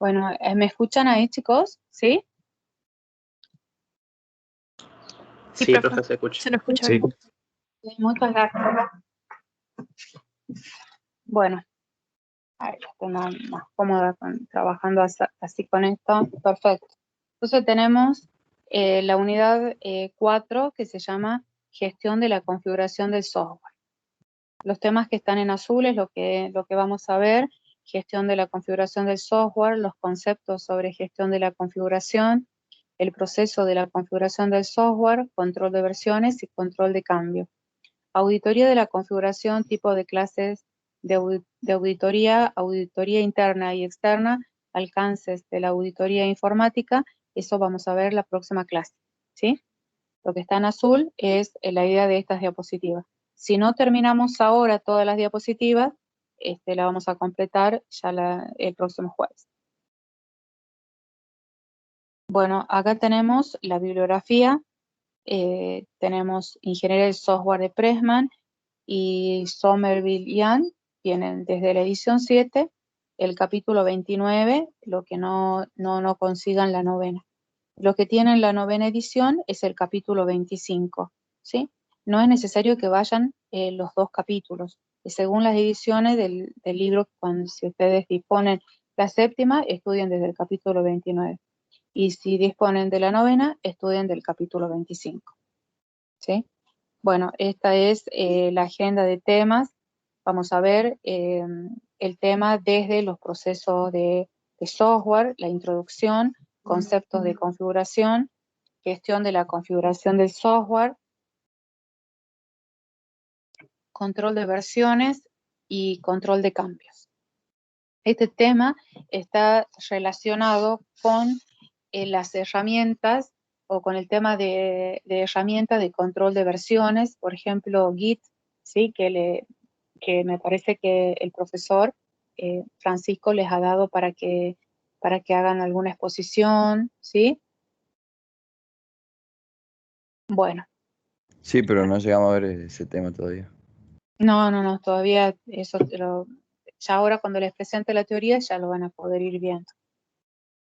Bueno, ¿me escuchan ahí, chicos? ¿Sí? Sí, profe, se escucha. Se nos escucha Sí. bien. Sí, muchas gracias. Bueno, a ver, estoy más cómoda trabajando así con esto. Perfecto. Entonces tenemos la unidad 4 que se llama Gestión de la configuración del software. Los temas que están en azul es lo que vamos a ver. Gestión de la configuración del software, los conceptos sobre gestión de la configuración, el proceso de la configuración del software, control de versiones y control de cambio. Auditoría de la configuración, tipo de clases de auditoría, auditoría interna y externa, alcances de la auditoría informática, eso vamos a ver la próxima clase, ¿sí? Lo que está en azul es la idea de estas diapositivas. Si no terminamos ahora todas las diapositivas, la vamos a completar ya el próximo jueves. Bueno, acá tenemos la bibliografía, tenemos Ingeniería del Software de Pressman y Somerville Young, tienen desde la edición 7 el capítulo 29, lo que no consigan la novena. Lo que tienen la novena edición es el capítulo 25, ¿sí? No es necesario que vayan los dos capítulos. Según las ediciones del libro, si ustedes disponen la séptima, estudien desde el capítulo 29. Y si disponen de la novena, estudien del capítulo 25, ¿sí? Bueno, esta es la agenda de temas. Vamos a ver el tema desde los procesos de software, la introducción, conceptos de configuración, gestión de la configuración del software, control de versiones y control de cambios. Este tema está relacionado con las herramientas o con el tema de herramientas de control de versiones, por ejemplo, Git, ¿sí? que me parece que el profesor Francisco les ha dado para que hagan alguna exposición, ¿sí? Bueno. Sí, pero no llegamos a ver ese tema todavía. No, todavía eso ya ahora cuando les presente la teoría ya lo van a poder ir viendo.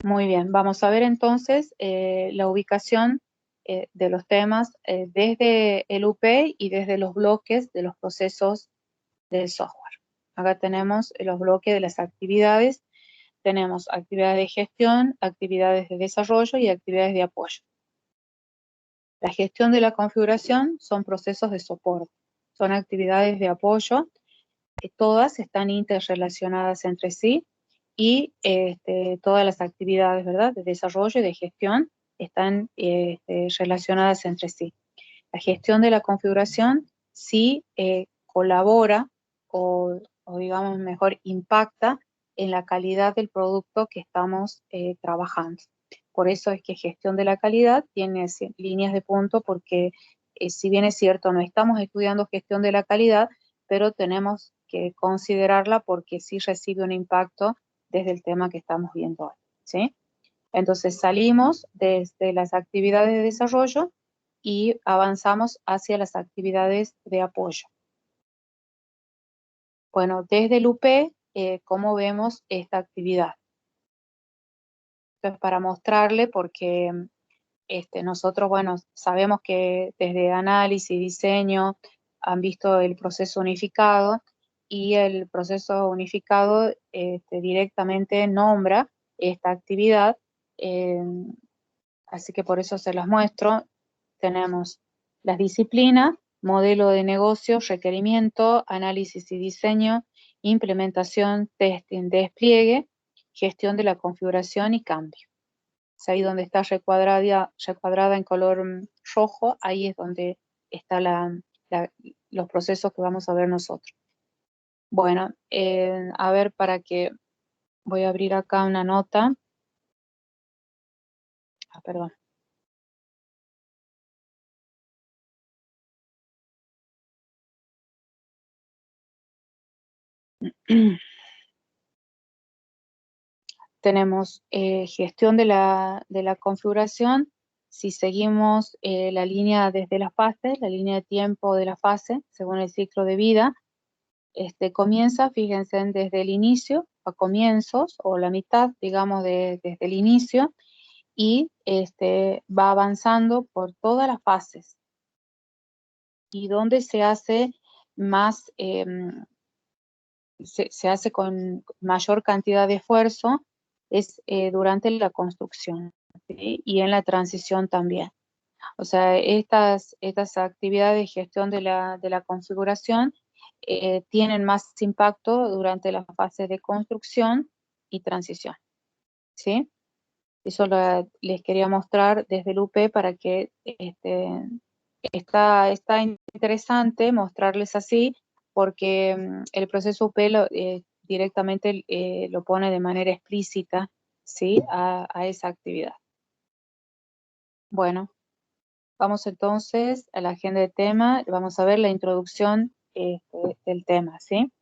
Muy bien, vamos a ver entonces la ubicación de los temas desde el UP y desde los bloques de los procesos del software. Acá tenemos los bloques de las actividades. Tenemos actividades de gestión, actividades de desarrollo y actividades de apoyo. La gestión de la configuración son procesos de soporte, son actividades de apoyo, que todas están interrelacionadas entre sí y todas las actividades, ¿verdad?, de desarrollo y de gestión están relacionadas entre sí. La gestión de la configuración sí colabora o digamos mejor impacta en la calidad del producto que estamos trabajando. Por eso es que gestión de la calidad tiene líneas de punto porque si bien es cierto no estamos estudiando gestión de la calidad, pero tenemos que considerarla porque sí recibe un impacto desde el tema que estamos viendo hoy, ¿sí? Entonces salimos desde las actividades de desarrollo y avanzamos hacia las actividades de apoyo. Bueno, desde el UP, ¿cómo vemos esta actividad? Entonces, para mostrarle, porque nosotros, bueno, sabemos que desde análisis y diseño han visto el proceso unificado y el proceso unificado directamente nombra esta actividad, así que por eso se las muestro. Tenemos las disciplinas, modelo de negocio, requerimiento, análisis y diseño, implementación, testing, despliegue, gestión de la configuración y cambio. Es ahí donde está recuadrada en color rojo, ahí es donde están los procesos que vamos a ver nosotros. Bueno, a ver, voy a abrir acá una nota. Perdón. Tenemos gestión de la configuración. Si seguimos la línea desde las fases, la línea de tiempo de la fase, según el ciclo de vida, comienza, fíjense, desde el inicio, a comienzos, o la mitad, digamos, desde el inicio, y va avanzando por todas las fases. Y donde se hace más, se hace con mayor cantidad de esfuerzo, es durante la construcción, ¿sí? Y en la transición también. O sea, estas actividades de gestión de la configuración tienen más impacto durante las fases de construcción y transición, ¿sí? Eso les quería mostrar desde el UP para que está interesante mostrarles así, porque el proceso UP directamente lo pone de manera explícita, ¿sí? a esa actividad. Bueno, vamos entonces a la agenda de tema. Vamos a ver la introducción del tema, ¿sí?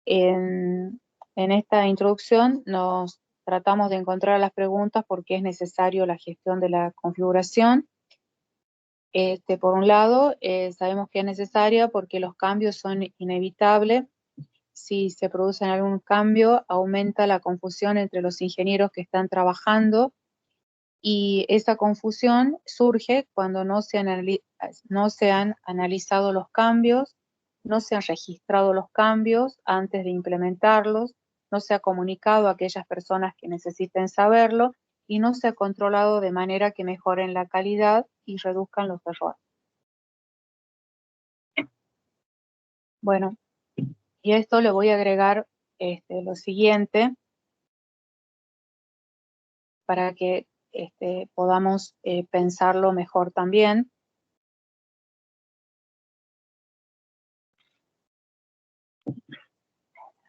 En esta introducción nos tratamos de encontrar las preguntas por qué es necesario la gestión de la configuración. Por un lado, sabemos que es necesaria porque los cambios son inevitables. Si se produce algún cambio, aumenta la confusión entre los ingenieros que están trabajando, y esa confusión surge cuando no se han analizado los cambios, no se han registrado los cambios antes de implementarlos, no se ha comunicado a aquellas personas que necesiten saberlo, y no se ha controlado de manera que mejoren la calidad y reduzcan los errores. Bueno, y a esto le voy a agregar lo siguiente para que podamos pensarlo mejor también.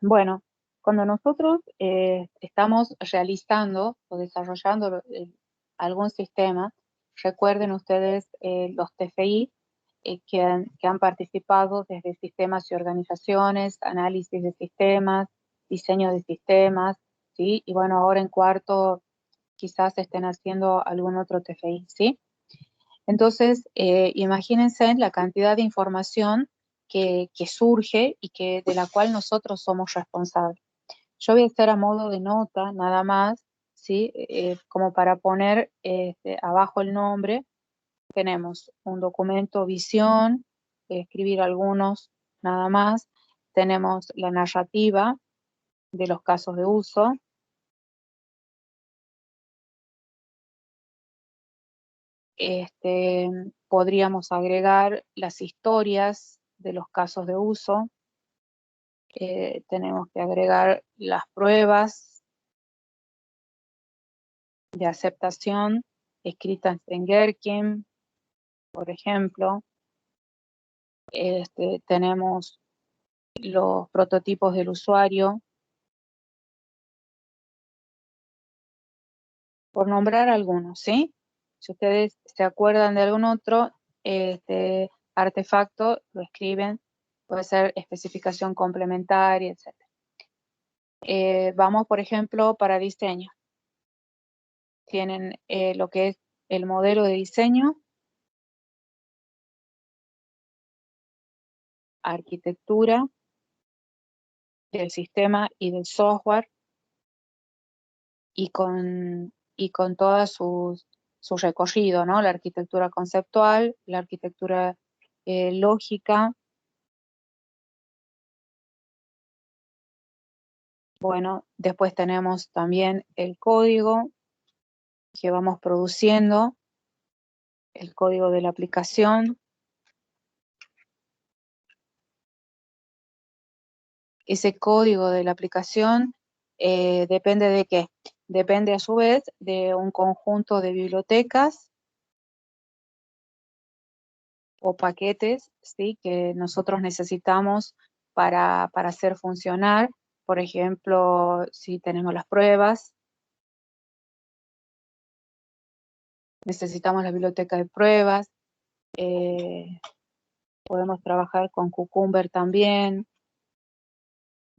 Bueno, cuando nosotros estamos realizando o desarrollando algún sistema, recuerden ustedes los TFI que han participado desde sistemas y organizaciones, análisis de sistemas, diseño de sistemas, ¿sí? Y bueno, ahora en cuarto quizás estén haciendo algún otro TFI, ¿sí? Entonces, imagínense la cantidad de información que surge y de la cual nosotros somos responsables. Yo voy a hacer a modo de nota nada más, ¿sí? Como para poner abajo el nombre. Tenemos un documento visión, escribir algunos nada más. Tenemos la narrativa de los casos de uso. Podríamos agregar las historias de los casos de uso. Tenemos que agregar las pruebas de aceptación escritas en Gherkin, por ejemplo. Tenemos los prototipos del usuario, por nombrar algunos, ¿sí? Si ustedes se acuerdan de algún otro artefacto, lo escriben, puede ser especificación complementaria, etc. Vamos, por ejemplo, para diseño. Tienen lo que es el modelo de diseño, arquitectura del sistema y del software, y con todo su recorrido, ¿no? La arquitectura conceptual, la arquitectura lógica. Bueno, después tenemos también el código que vamos produciendo, el código de la aplicación. Ese código de la aplicación depende de qué? Depende a su vez de un conjunto de bibliotecas o paquetes, ¿sí? Que nosotros necesitamos para hacer funcionar. Por ejemplo, si tenemos las pruebas, necesitamos la biblioteca de pruebas. Podemos trabajar con Cucumber también,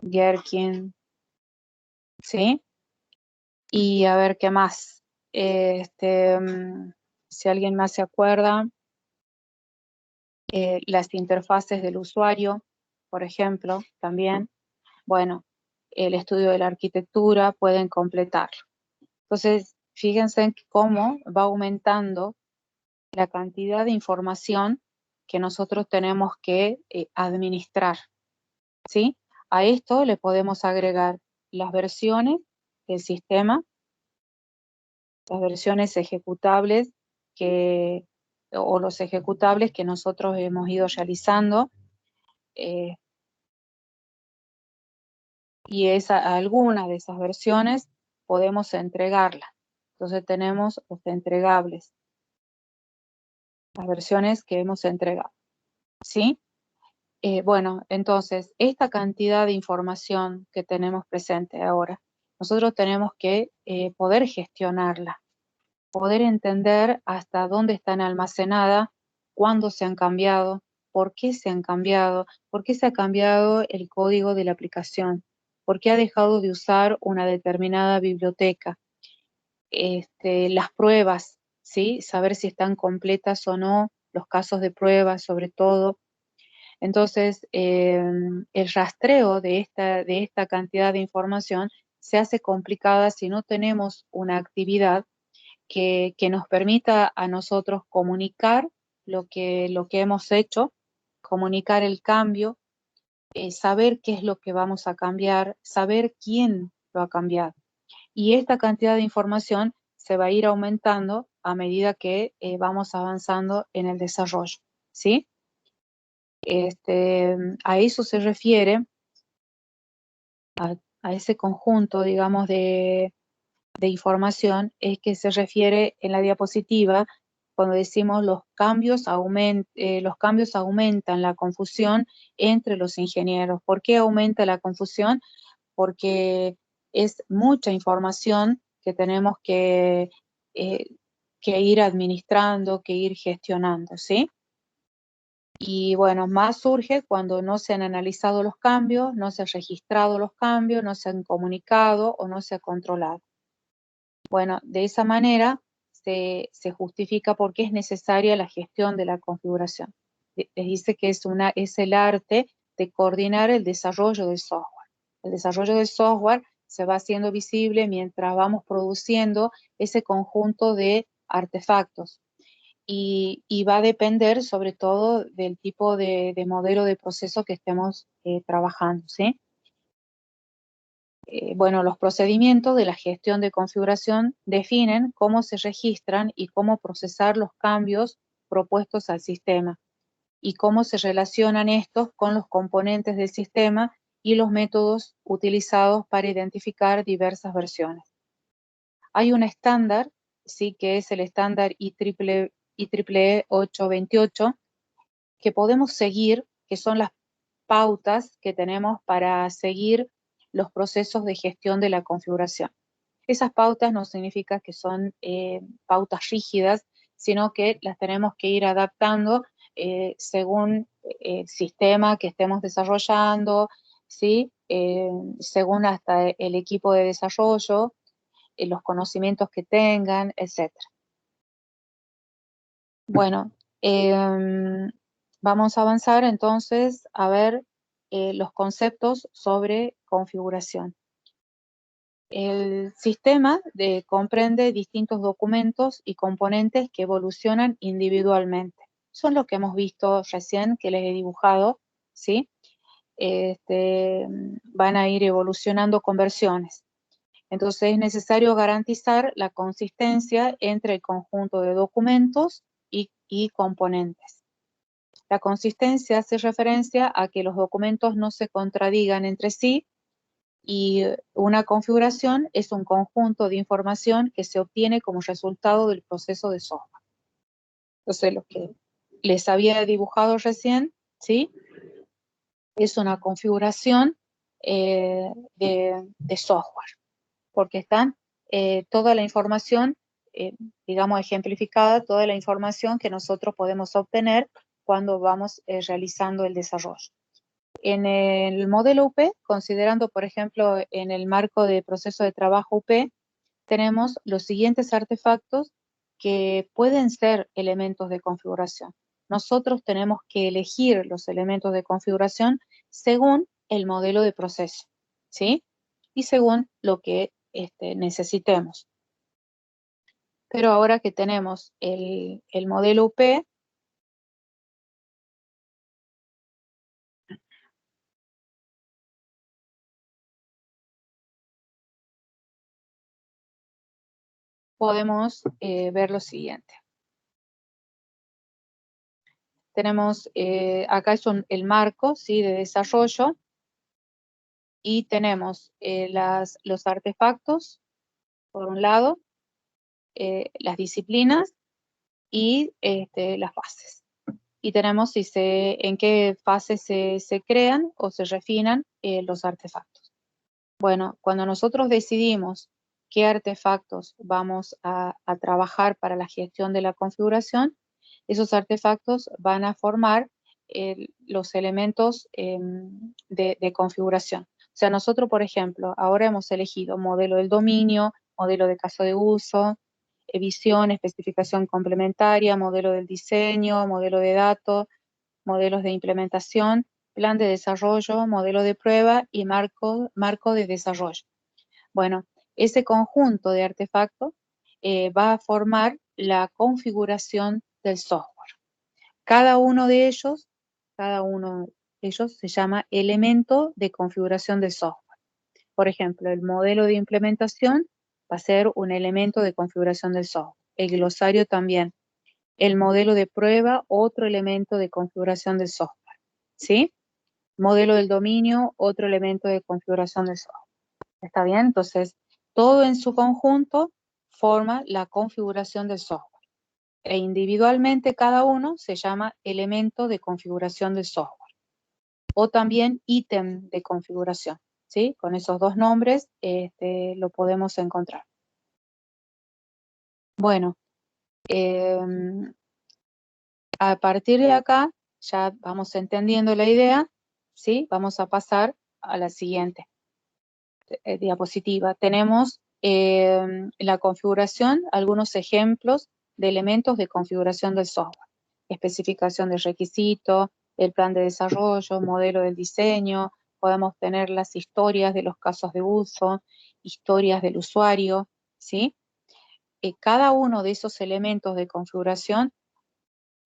Gherkin, ¿sí? Y a ver qué más. Si alguien más se acuerda, las interfaces del usuario, por ejemplo, también, bueno, el estudio de la arquitectura pueden completarlo. Entonces, fíjense en cómo va aumentando la cantidad de información que nosotros tenemos que administrar, ¿sí? A esto le podemos agregar las versiones del sistema, las versiones ejecutables o los ejecutables que nosotros hemos ido realizando, y alguna de esas versiones podemos entregarla. Entonces tenemos los entregables, las versiones que hemos entregado, ¿sí? Bueno, entonces, esta cantidad de información que tenemos presente ahora, nosotros tenemos que poder gestionarla, poder entender hasta dónde están almacenadas, cuándo se han cambiado, por qué se han cambiado, por qué se ha cambiado el código de la aplicación, por qué ha dejado de usar una determinada biblioteca, las pruebas, ¿sí? Saber si están completas o no, los casos de pruebas sobre todo. Entonces, el rastreo de esta cantidad de información se hace complicada si no tenemos una actividad que nos permita a nosotros comunicar lo que hemos hecho, comunicar el cambio, saber qué es lo que vamos a cambiar, saber quién lo ha cambiado. Y esta cantidad de información se va a ir aumentando a medida que vamos avanzando en el desarrollo, ¿sí? A eso se refiere, a ese conjunto, digamos, de información, es que se refiere en la diapositiva cuando decimos los cambios aumentan la confusión entre los ingenieros. ¿Por qué aumenta la confusión? Porque es mucha información que tenemos que ir administrando, que ir gestionando, ¿sí? Y bueno, más surge cuando no se han analizado los cambios, no se han registrado los cambios, no se han comunicado o no se ha controlado. Bueno, de esa manera se justifica por qué es necesaria la gestión de la configuración. Les dice que es el arte de coordinar el desarrollo del software. El desarrollo del software se va haciendo visible mientras vamos produciendo ese conjunto de artefactos. Y va a depender sobre todo del tipo de modelo de proceso que estemos trabajando, ¿sí? Bueno, los procedimientos de la gestión de configuración definen cómo se registran y cómo procesar los cambios propuestos al sistema y cómo se relacionan estos con los componentes del sistema y los métodos utilizados para identificar diversas versiones. Hay un estándar, sí, que es el estándar IEEE 828, que podemos seguir, que son las pautas que tenemos para seguir los procesos de gestión de la configuración. Esas pautas no significa que son pautas rígidas, sino que las tenemos que ir adaptando según el sistema que estemos desarrollando, ¿sí? Según hasta el equipo de desarrollo, los conocimientos que tengan, etc. Bueno, vamos a avanzar entonces a ver los conceptos sobre configuración. El sistema comprende distintos documentos y componentes que evolucionan individualmente. Son lo que hemos visto recién, que les he dibujado, ¿sí? Van a ir evolucionando con versiones. Entonces es necesario garantizar la consistencia entre el conjunto de documentos y componentes. La consistencia hace referencia a que los documentos no se contradigan entre sí, y una configuración es un conjunto de información que se obtiene como resultado del proceso de software. Entonces, lo que les había dibujado recién, ¿sí? Es una configuración de software, porque están toda la información, digamos ejemplificada, toda la información que nosotros podemos obtener cuando vamos realizando el desarrollo. En el modelo UP, considerando, por ejemplo, en el marco de proceso de trabajo UP, tenemos los siguientes artefactos que pueden ser elementos de configuración. nosotros tenemos que elegir los elementos de configuración según el modelo de proceso, ¿sí? Y según lo que necesitemos. Pero ahora que tenemos el modelo UP, podemos ver lo siguiente. Tenemos, acá es el marco, ¿sí?, de desarrollo, y tenemos los artefactos, por un lado, las disciplinas y las fases. Y tenemos en qué fase se crean o se refinan los artefactos. Bueno, cuando nosotros decidimos qué artefactos vamos a trabajar para la gestión de la configuración, esos artefactos van a formar los elementos de configuración. O sea, nosotros, por ejemplo, ahora hemos elegido modelo del dominio, modelo de caso de uso, visión, especificación complementaria, modelo del diseño, modelo de datos, modelos de implementación, plan de desarrollo, modelo de prueba y marco de desarrollo. Bueno, ese conjunto de artefactos va a formar la configuración del software. Cada uno de ellos se llama elemento de configuración del software. Por ejemplo, el modelo de implementación va a ser un elemento de configuración del software. El glosario también. El modelo de prueba, otro elemento de configuración del software. ¿Sí? Modelo del dominio, otro elemento de configuración del software. ¿Está bien? Entonces, todo en su conjunto forma la configuración del software. E individualmente cada uno se llama elemento de configuración del software. O también ítem de configuración. ¿Sí? Con esos dos nombres lo podemos encontrar. Bueno, a partir de acá ya vamos entendiendo la idea, ¿sí? Vamos a pasar a la siguiente diapositiva. Tenemos la configuración, algunos ejemplos de elementos de configuración del software. Especificación de requisitos, el plan de desarrollo, modelo del diseño, podemos tener las historias de los casos de uso, historias del usuario, ¿sí? Cada uno de esos elementos de configuración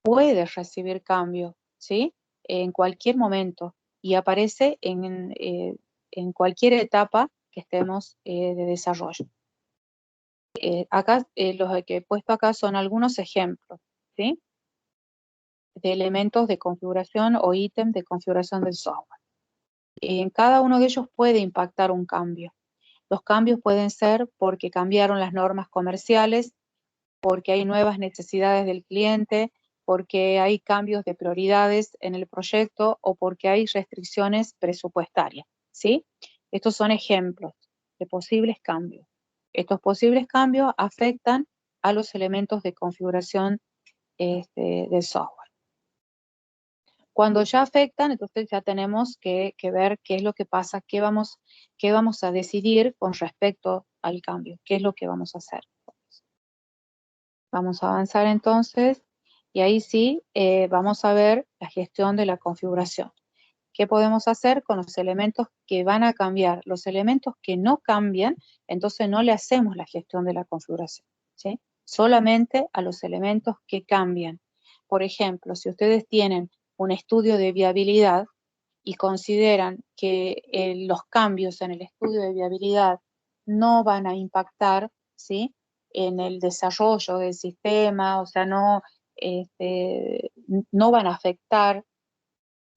puede recibir cambio, ¿sí? En cualquier momento y aparece en cualquier etapa que estemos de desarrollo. Acá, los que he puesto acá son algunos ejemplos, ¿sí? De elementos de configuración o ítem de configuración del software. En cada uno de ellos puede impactar un cambio. Los cambios pueden ser porque cambiaron las normas comerciales, porque hay nuevas necesidades del cliente, porque hay cambios de prioridades en el proyecto o porque hay restricciones presupuestarias, ¿sí? Estos son ejemplos de posibles cambios. Estos posibles cambios afectan a los elementos de configuración del software. Cuando ya afectan, entonces ya tenemos que ver qué es lo que pasa, qué vamos a decidir con respecto al cambio, qué es lo que vamos a hacer. Vamos a avanzar entonces y ahí sí vamos a ver la gestión de la configuración. ¿Qué podemos hacer con los elementos que van a cambiar? Los elementos que no cambian, entonces no le hacemos la gestión de la configuración, ¿sí? Solamente a los elementos que cambian. Por ejemplo, si ustedes tienen un estudio de viabilidad y consideran que los cambios en el estudio de viabilidad no van a impactar, ¿sí?, en el desarrollo del sistema, o sea, no van a afectar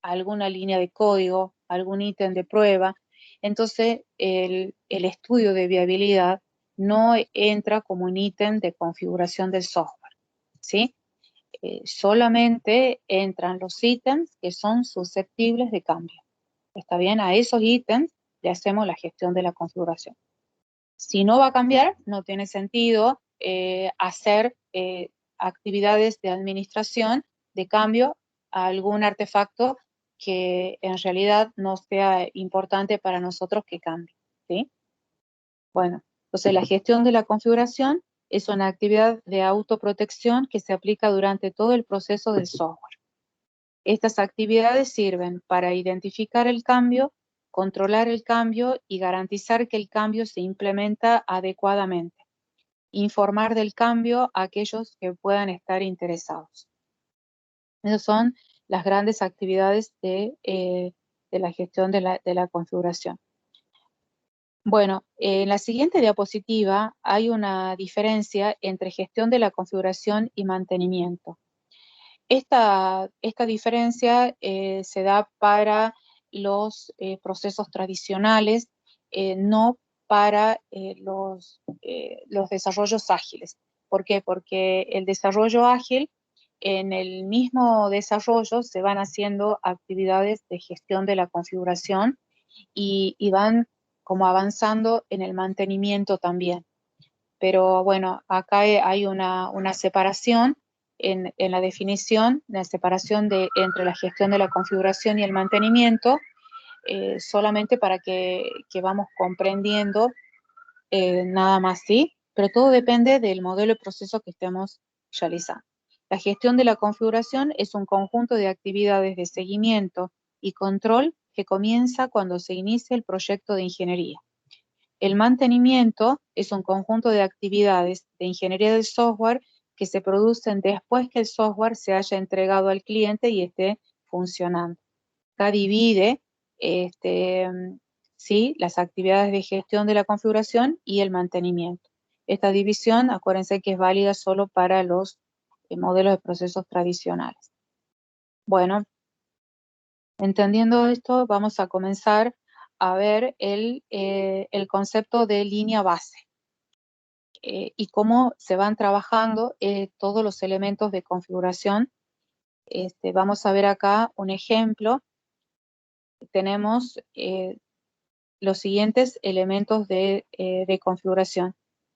alguna línea de código, algún ítem de prueba, entonces el estudio de viabilidad no entra como un ítem de configuración del software, ¿sí? Solamente entran los ítems que son susceptibles de cambio. ¿Está bien? A esos ítems le hacemos la gestión de la configuración. Si no va a cambiar, no tiene sentido hacer actividades de administración de cambio a algún artefacto que en realidad no sea importante para nosotros que cambie, ¿sí? Bueno, entonces la gestión de la configuración es una actividad de autoprotección que se aplica durante todo el proceso del software. Estas actividades sirven para identificar el cambio, controlar el cambio y garantizar que el cambio se implementa adecuadamente. Informar del cambio a aquellos que puedan estar interesados. Esas son las grandes actividades de la gestión de la configuración. Bueno, en la siguiente diapositiva hay una diferencia entre gestión de la configuración y mantenimiento. Esta diferencia se da para los procesos tradicionales, no para los desarrollos ágiles. ¿Por qué? Porque el desarrollo ágil, en el mismo desarrollo se van haciendo actividades de gestión de la configuración y van como avanzando en el mantenimiento también. Pero bueno, acá hay una separación en la definición, la separación entre la gestión de la configuración y el mantenimiento, solamente para que vamos comprendiendo nada más, ¿sí? Pero todo depende del modelo de proceso que estemos realizando. La gestión de la configuración es un conjunto de actividades de seguimiento y control que comienza cuando se inicia el proyecto de ingeniería. El mantenimiento es un conjunto de actividades de ingeniería del software que se producen después que el software se haya entregado al cliente y esté funcionando. Acá divide ¿sí? Las actividades de gestión de la configuración y el mantenimiento. Esta división, acuérdense que es válida solo para los modelos de procesos tradicionales. Bueno, entendiendo esto, vamos a comenzar a ver el concepto de línea base y cómo se van trabajando todos los elementos de configuración. Vamos a ver acá un ejemplo. Tenemos los siguientes elementos de configuración.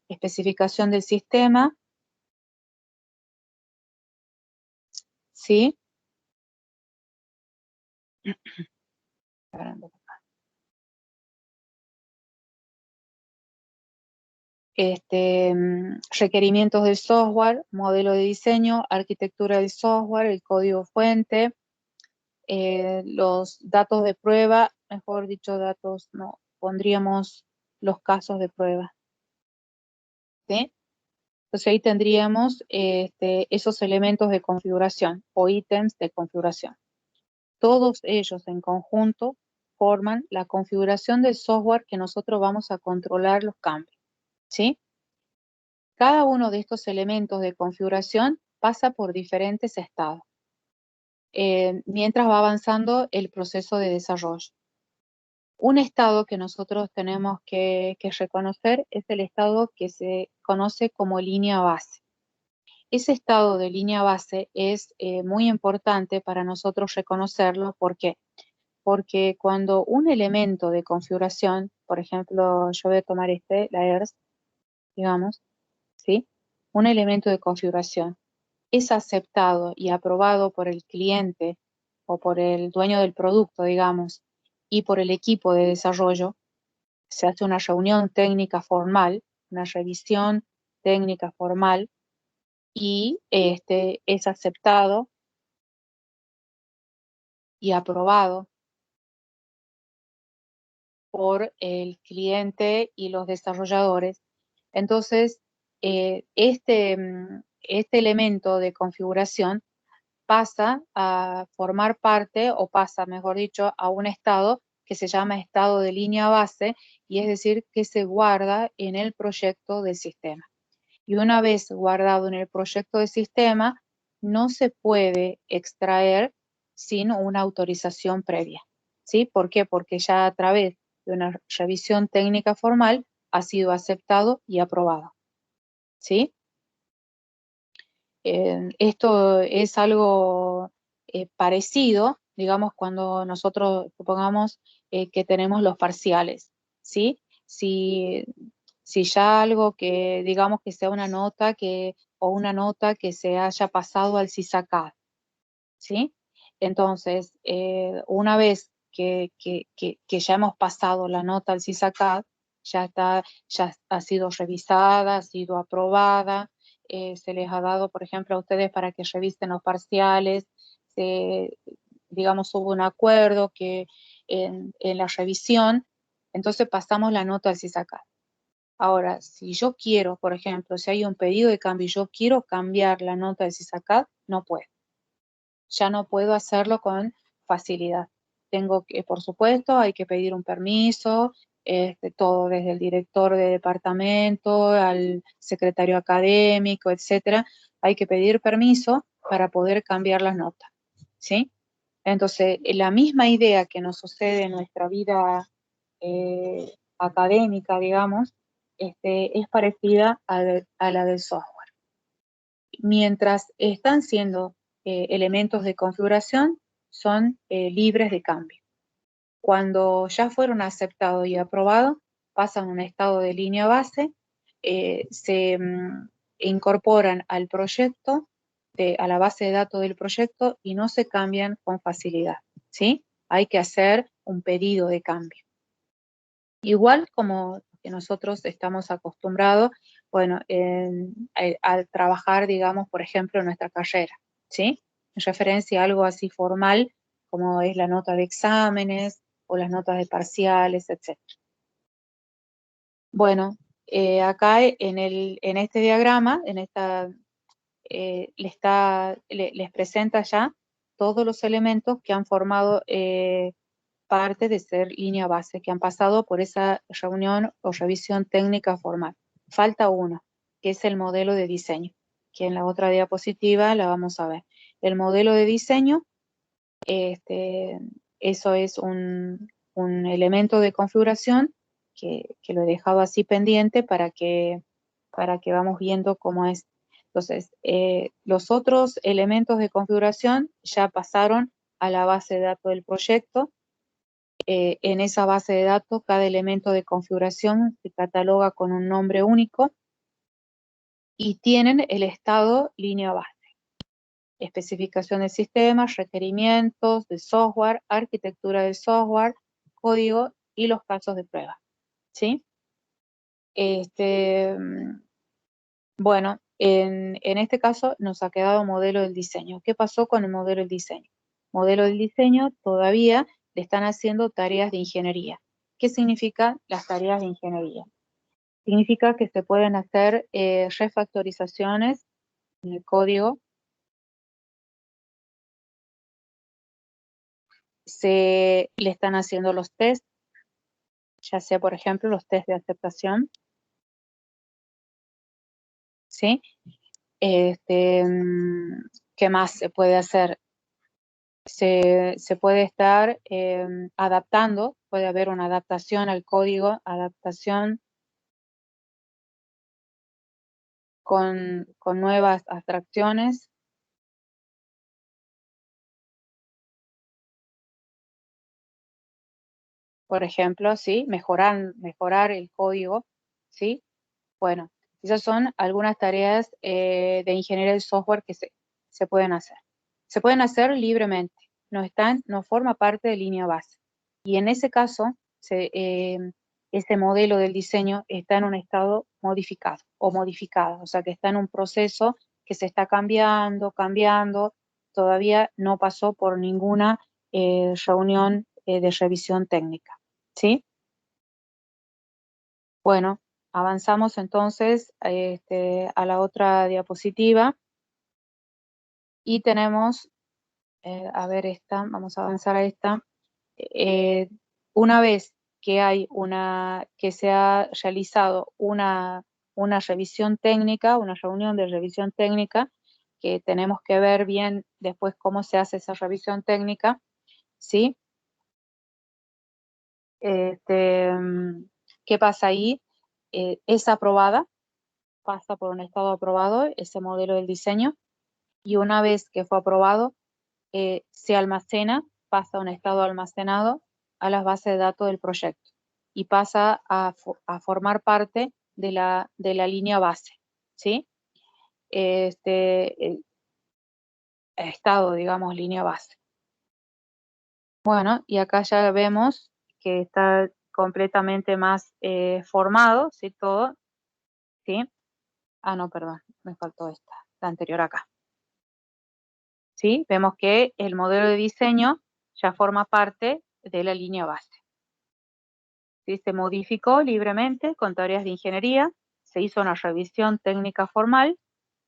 Especificación del sistema, ¿sí? Requerimientos del software, modelo de diseño, arquitectura del software, el código fuente, los datos de prueba, mejor dicho datos, no, pondríamos los casos de prueba. ¿Sí? Entonces ahí tendríamos esos elementos de configuración o ítems de configuración. Todos ellos en conjunto forman la configuración del software que nosotros vamos a controlar los cambios. ¿Sí? Cada uno de estos elementos de configuración pasa por diferentes estados, mientras va avanzando el proceso de desarrollo. Un estado que nosotros tenemos que reconocer es el estado que se conoce como línea base. Ese estado de línea base es muy importante para nosotros reconocerlo. ¿Por qué? Porque cuando un elemento de configuración, por ejemplo, yo voy a tomar la ERS, digamos, ¿sí? Un elemento de configuración es aceptado y aprobado por el cliente o por el dueño del producto, digamos, y por el equipo de desarrollo, se hace una reunión técnica formal, una revisión técnica formal, y es aceptado y aprobado por el cliente y los desarrolladores. Entonces, este elemento de configuración pasa a formar parte, o pasa, mejor dicho, a un estado que se llama estado de línea base, y es decir, que se guarda en el proyecto del sistema. Y una vez guardado en el proyecto de sistema, no se puede extraer sin una autorización previa. ¿Sí? ¿Por qué? Porque ya a través de una revisión técnica formal ha sido aceptado y aprobado. ¿Sí? Esto es algo parecido, digamos, cuando nosotros supongamos que tenemos los parciales, ¿sí? Si ya algo que, digamos, que sea una nota o una nota que se haya pasado al CISACAD, ¿sí? Entonces, una vez que ya hemos pasado la nota al CISACAD, ya ha sido revisada, ha sido aprobada, se les ha dado, por ejemplo, a ustedes para que revisen los parciales, digamos, hubo un acuerdo que en la revisión, entonces pasamos la nota al CISACAD. Ahora, si yo quiero, por ejemplo, si hay un pedido de cambio y yo quiero cambiar la nota del CISACAD, no puedo. Ya no puedo hacerlo con facilidad. Tengo que, por supuesto, hay que pedir un permiso, todo desde el director de departamento al secretario académico, etcétera. Hay que pedir permiso para poder cambiar las notas, ¿sí? Entonces, la misma idea que nos sucede en nuestra vida académica, digamos, es parecida a la del software. Mientras están siendo elementos de configuración, son libres de cambio. Cuando ya fueron aceptados y aprobados, pasan a un estado de línea base, se incorporan al proyecto, a la base de datos del proyecto y no se cambian con facilidad, ¿sí? Hay que hacer un pedido de cambio. Igual como que nosotros estamos acostumbrados, bueno, al trabajar, digamos, por ejemplo, en nuestra carrera, ¿sí? En referencia a algo así formal, como es la nota de exámenes o las notas de parciales, etc. Bueno, acá en este diagrama, les presenta ya todos los elementos que han formado parte de ser línea base, que han pasado por esa reunión o revisión técnica formal. Falta uno, que es el modelo de diseño, que en la otra diapositiva la vamos a ver. El modelo de diseño, eso es un elemento de configuración que lo he dejado así pendiente para que vamos viendo cómo es. Entonces, los otros elementos de configuración ya pasaron a la base de datos del proyecto. En esa base de datos, cada elemento de configuración se cataloga con un nombre único y tienen el estado línea base. Especificación de sistemas, requerimientos de software, arquitectura del software, código y los casos de prueba, ¿sí? Bueno, en este caso nos ha quedado modelo del diseño. ¿Qué pasó con el modelo del diseño? Modelo del diseño todavía le están haciendo tareas de ingeniería. ¿Qué significa las tareas de ingeniería? Significa que se pueden hacer refactorizaciones en el código. Se le están haciendo los tests, ya sea, por ejemplo, los tests de aceptación. ¿Sí? ¿Qué más se puede hacer? Se puede estar adaptando, puede haber una adaptación al código, adaptación con nuevas abstracciones. Por ejemplo, ¿sí? Mejorar el código, ¿sí? Bueno, esas son algunas tareas de ingeniería del software que se pueden hacer. Se pueden hacer libremente, no forma parte de línea base. Y en ese caso, ese modelo del diseño está en un estado modificado o modificado, o sea que está en un proceso que se está cambiando, todavía no pasó por ninguna reunión de revisión técnica, ¿sí? Bueno, avanzamos entonces a la otra diapositiva y tenemos, a ver esta, vamos a avanzar a esta. Una vez que se ha realizado una revisión técnica, una reunión de revisión técnica, que tenemos que ver bien después cómo se hace esa revisión técnica, ¿sí? ¿Qué pasa ahí? Es aprobada, pasa por un estado aprobado ese modelo del diseño y una vez que fue aprobado, se almacena, pasa a un estado almacenado a las bases de datos del proyecto y pasa a formar parte de la línea base, ¿sí? Estado, digamos, línea base. Bueno, y acá ya vemos que está completamente más formado, ¿sí? Todo, ¿sí? Ah, no, perdón, me faltó esta, la anterior acá. ¿Sí? Vemos que el modelo de diseño ya forma parte de la línea base. ¿Sí? Se modificó libremente con tareas de ingeniería, se hizo una revisión técnica formal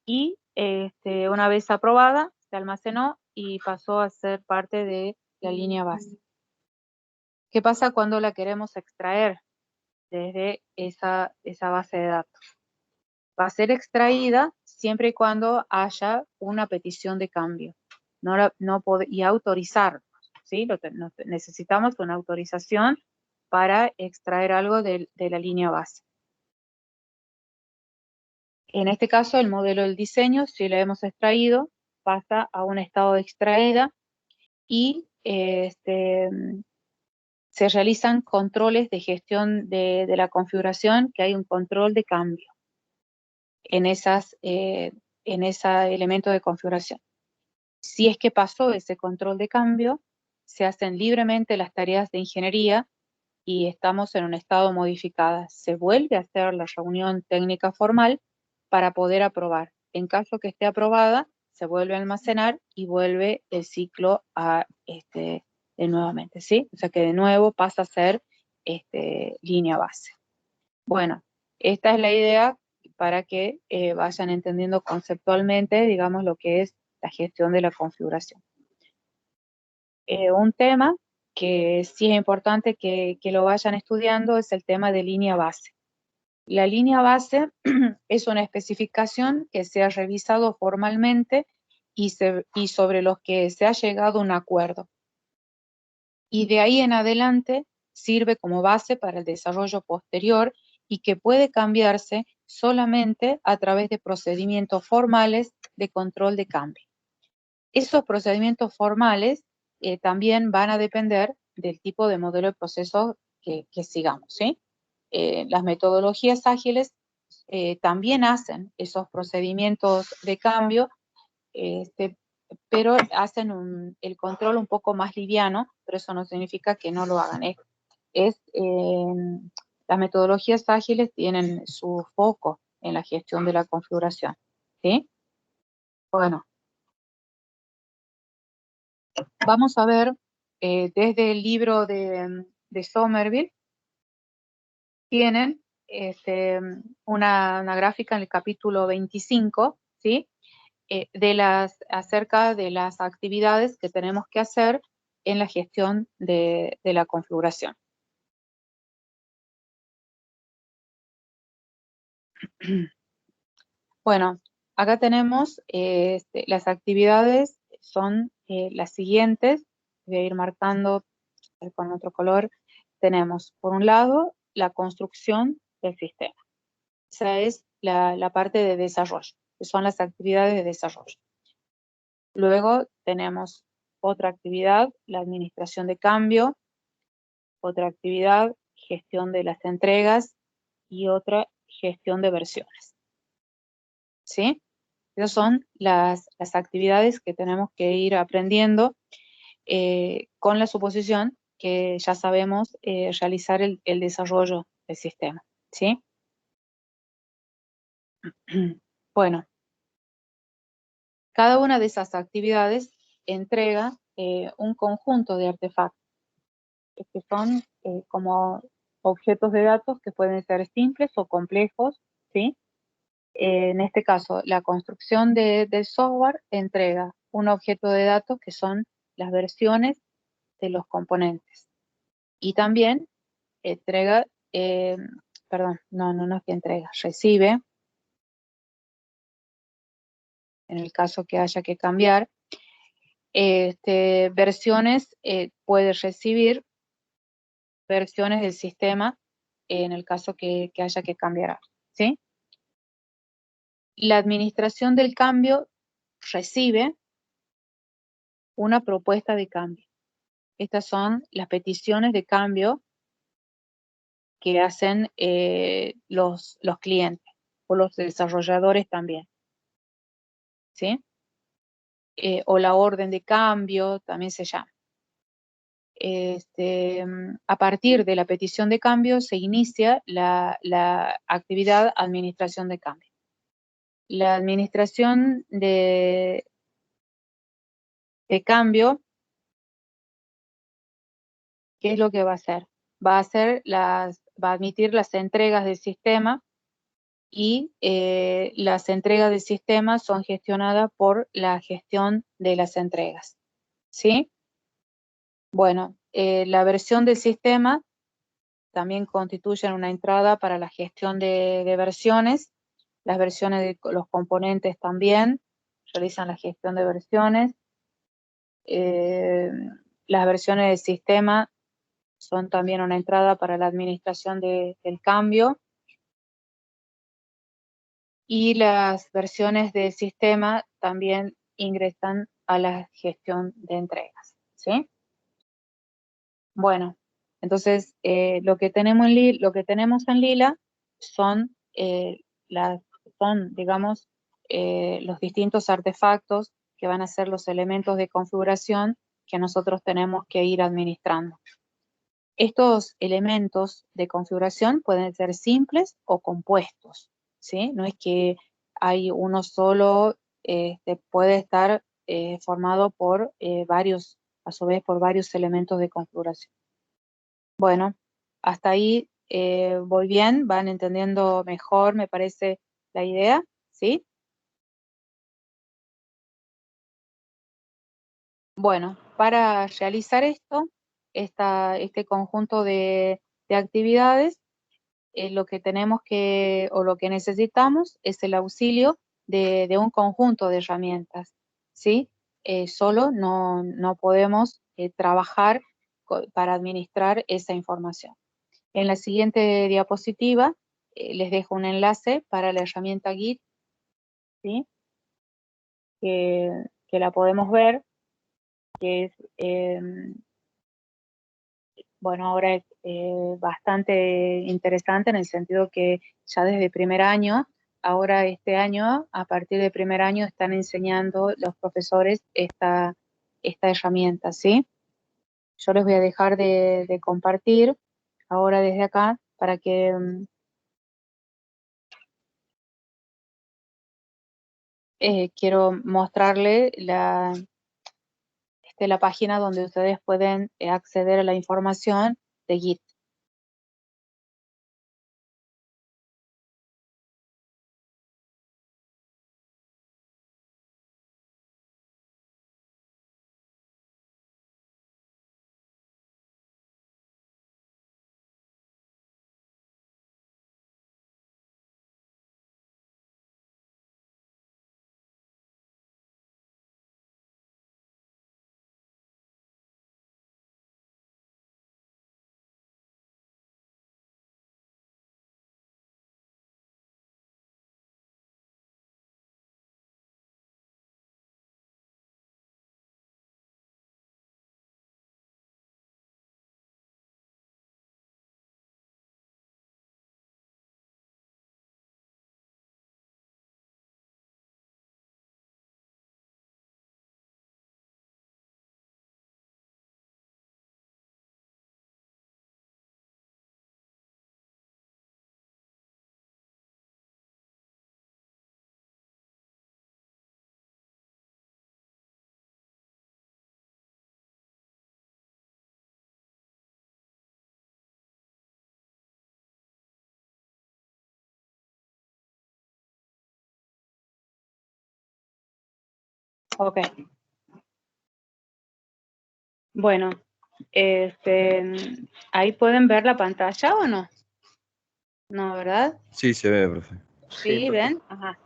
y una vez aprobada se almacenó y pasó a ser parte de la línea base. ¿Qué pasa cuando la queremos extraer desde esa base de datos? Va a ser extraída siempre y cuando haya una petición de cambio y autorizar, ¿sí? Necesitamos una autorización para extraer algo de la línea base. En este caso, el modelo del diseño, si lo hemos extraído, pasa a un estado de extraída y se realizan controles de gestión de la configuración, que hay un control de cambio en ese elemento de configuración. Si es que pasó ese control de cambio, se hacen libremente las tareas de ingeniería y estamos en un estado modificado. Se vuelve a hacer la reunión técnica formal para poder aprobar. En caso que esté aprobada, se vuelve a almacenar y vuelve el ciclo a nuevamente, ¿sí? O sea que de nuevo pasa a ser línea base. Bueno, esta es la idea para que vayan entendiendo conceptualmente, digamos, lo que es la gestión de la configuración. Un tema que sí es importante que lo vayan estudiando es el tema de línea base. La línea base es una especificación que se ha revisado formalmente y sobre los que se ha llegado a un acuerdo. Y de ahí en adelante sirve como base para el desarrollo posterior y que puede cambiarse solamente a través de procedimientos formales de control de cambio. Esos procedimientos formales también van a depender del tipo de modelo de proceso que sigamos, ¿sí? Las metodologías ágiles también hacen esos procedimientos de cambio, pero hacen el control un poco más liviano, pero eso no significa que no lo hagan. Las metodologías ágiles tienen su foco en la gestión de la configuración, ¿sí? Bueno, vamos a ver desde el libro de Somerville, tienen una gráfica en el capítulo 25, ¿sí? Acerca de las actividades que tenemos que hacer en la gestión de la configuración. Bueno, acá tenemos las actividades, son las siguientes. Voy a ir marcando con otro color. Tenemos, por un lado, la construcción del sistema. Esa es la parte de desarrollo, que son las actividades de desarrollo. Luego tenemos otra actividad, la administración de cambio, otra actividad, gestión de las entregas y otra, gestión de versiones. ¿Sí? Esas son las actividades que tenemos que ir aprendiendo con la suposición que ya sabemos realizar el desarrollo del sistema. ¿Sí? Bueno, cada una de esas actividades entrega un conjunto de artefactos que son como objetos de datos que pueden ser simples o complejos, ¿sí? En este caso, la construcción del software entrega un objeto de datos que son las versiones de los componentes. Y también entrega, perdón, no es que entrega, recibe, en el caso que haya que cambiar, versiones, puede recibir versiones del sistema en el caso que haya que cambiar, ¿sí? La administración del cambio recibe una propuesta de cambio. Estas son las peticiones de cambio que hacen los clientes o los desarrolladores también, ¿sí? O la orden de cambio también se llama. A partir de la petición de cambio se inicia la actividad administración de cambio. La administración de cambio ¿qué es lo que va a hacer? Va a admitir las entregas del sistema y las entregas del sistema son gestionadas por la gestión de las entregas, ¿sí? Bueno, la versión del sistema también constituye una entrada para la gestión de versiones. Las versiones de los componentes también realizan la gestión de versiones. Las versiones del sistema son también una entrada para la administración del cambio. Y las versiones del sistema también ingresan a la gestión de entregas, ¿sí? Bueno, entonces lo que tenemos en lila son, digamos, los distintos artefactos que van a ser los elementos de configuración que nosotros tenemos que ir administrando. Estos elementos de configuración pueden ser simples o compuestos, ¿sí? No es que hay uno solo, puede estar formado por varios, a su vez por varios elementos de configuración. Bueno, hasta ahí voy bien, van entendiendo mejor, me parece, la idea, ¿sí? Bueno, para realizar esto, este conjunto de actividades, lo que tenemos que, o lo que necesitamos es el auxilio de un conjunto de herramientas, ¿sí? Solo no podemos trabajar para administrar esa información. En la siguiente diapositiva les dejo un enlace para la herramienta Git, ¿sí? Que la podemos ver, que es, bueno, ahora es bastante interesante en el sentido que ya desde primer año, ahora este año, a partir de primer año, están enseñando los profesores esta herramienta, ¿sí? Yo les voy a dejar de compartir ahora desde acá para que quiero mostrarle la página donde ustedes pueden acceder a la información de Git. Ok. Bueno, ahí pueden ver la pantalla o no? No, ¿verdad? Sí, se ve, profe. Sí, ¿ven? Ajá.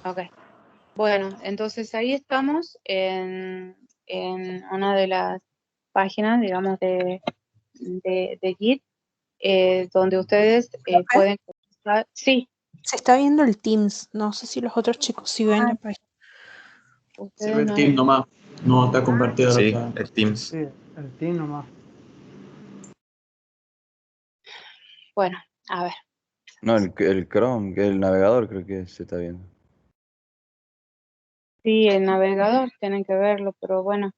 Ok. Bueno, entonces ahí estamos en una de las páginas, digamos, de Git, donde ustedes pueden... Sí, Se está viendo el Teams. No sé si los otros chicos sí ven la página. Se ustedes ve el no... Teams nomás, no está compartido. Sí, la otra. el Teams. Sí, el team nomás. Bueno, a ver. No, el Chrome, que es el navegador, creo que se está viendo. Sí, el navegador, tienen que verlo, pero bueno,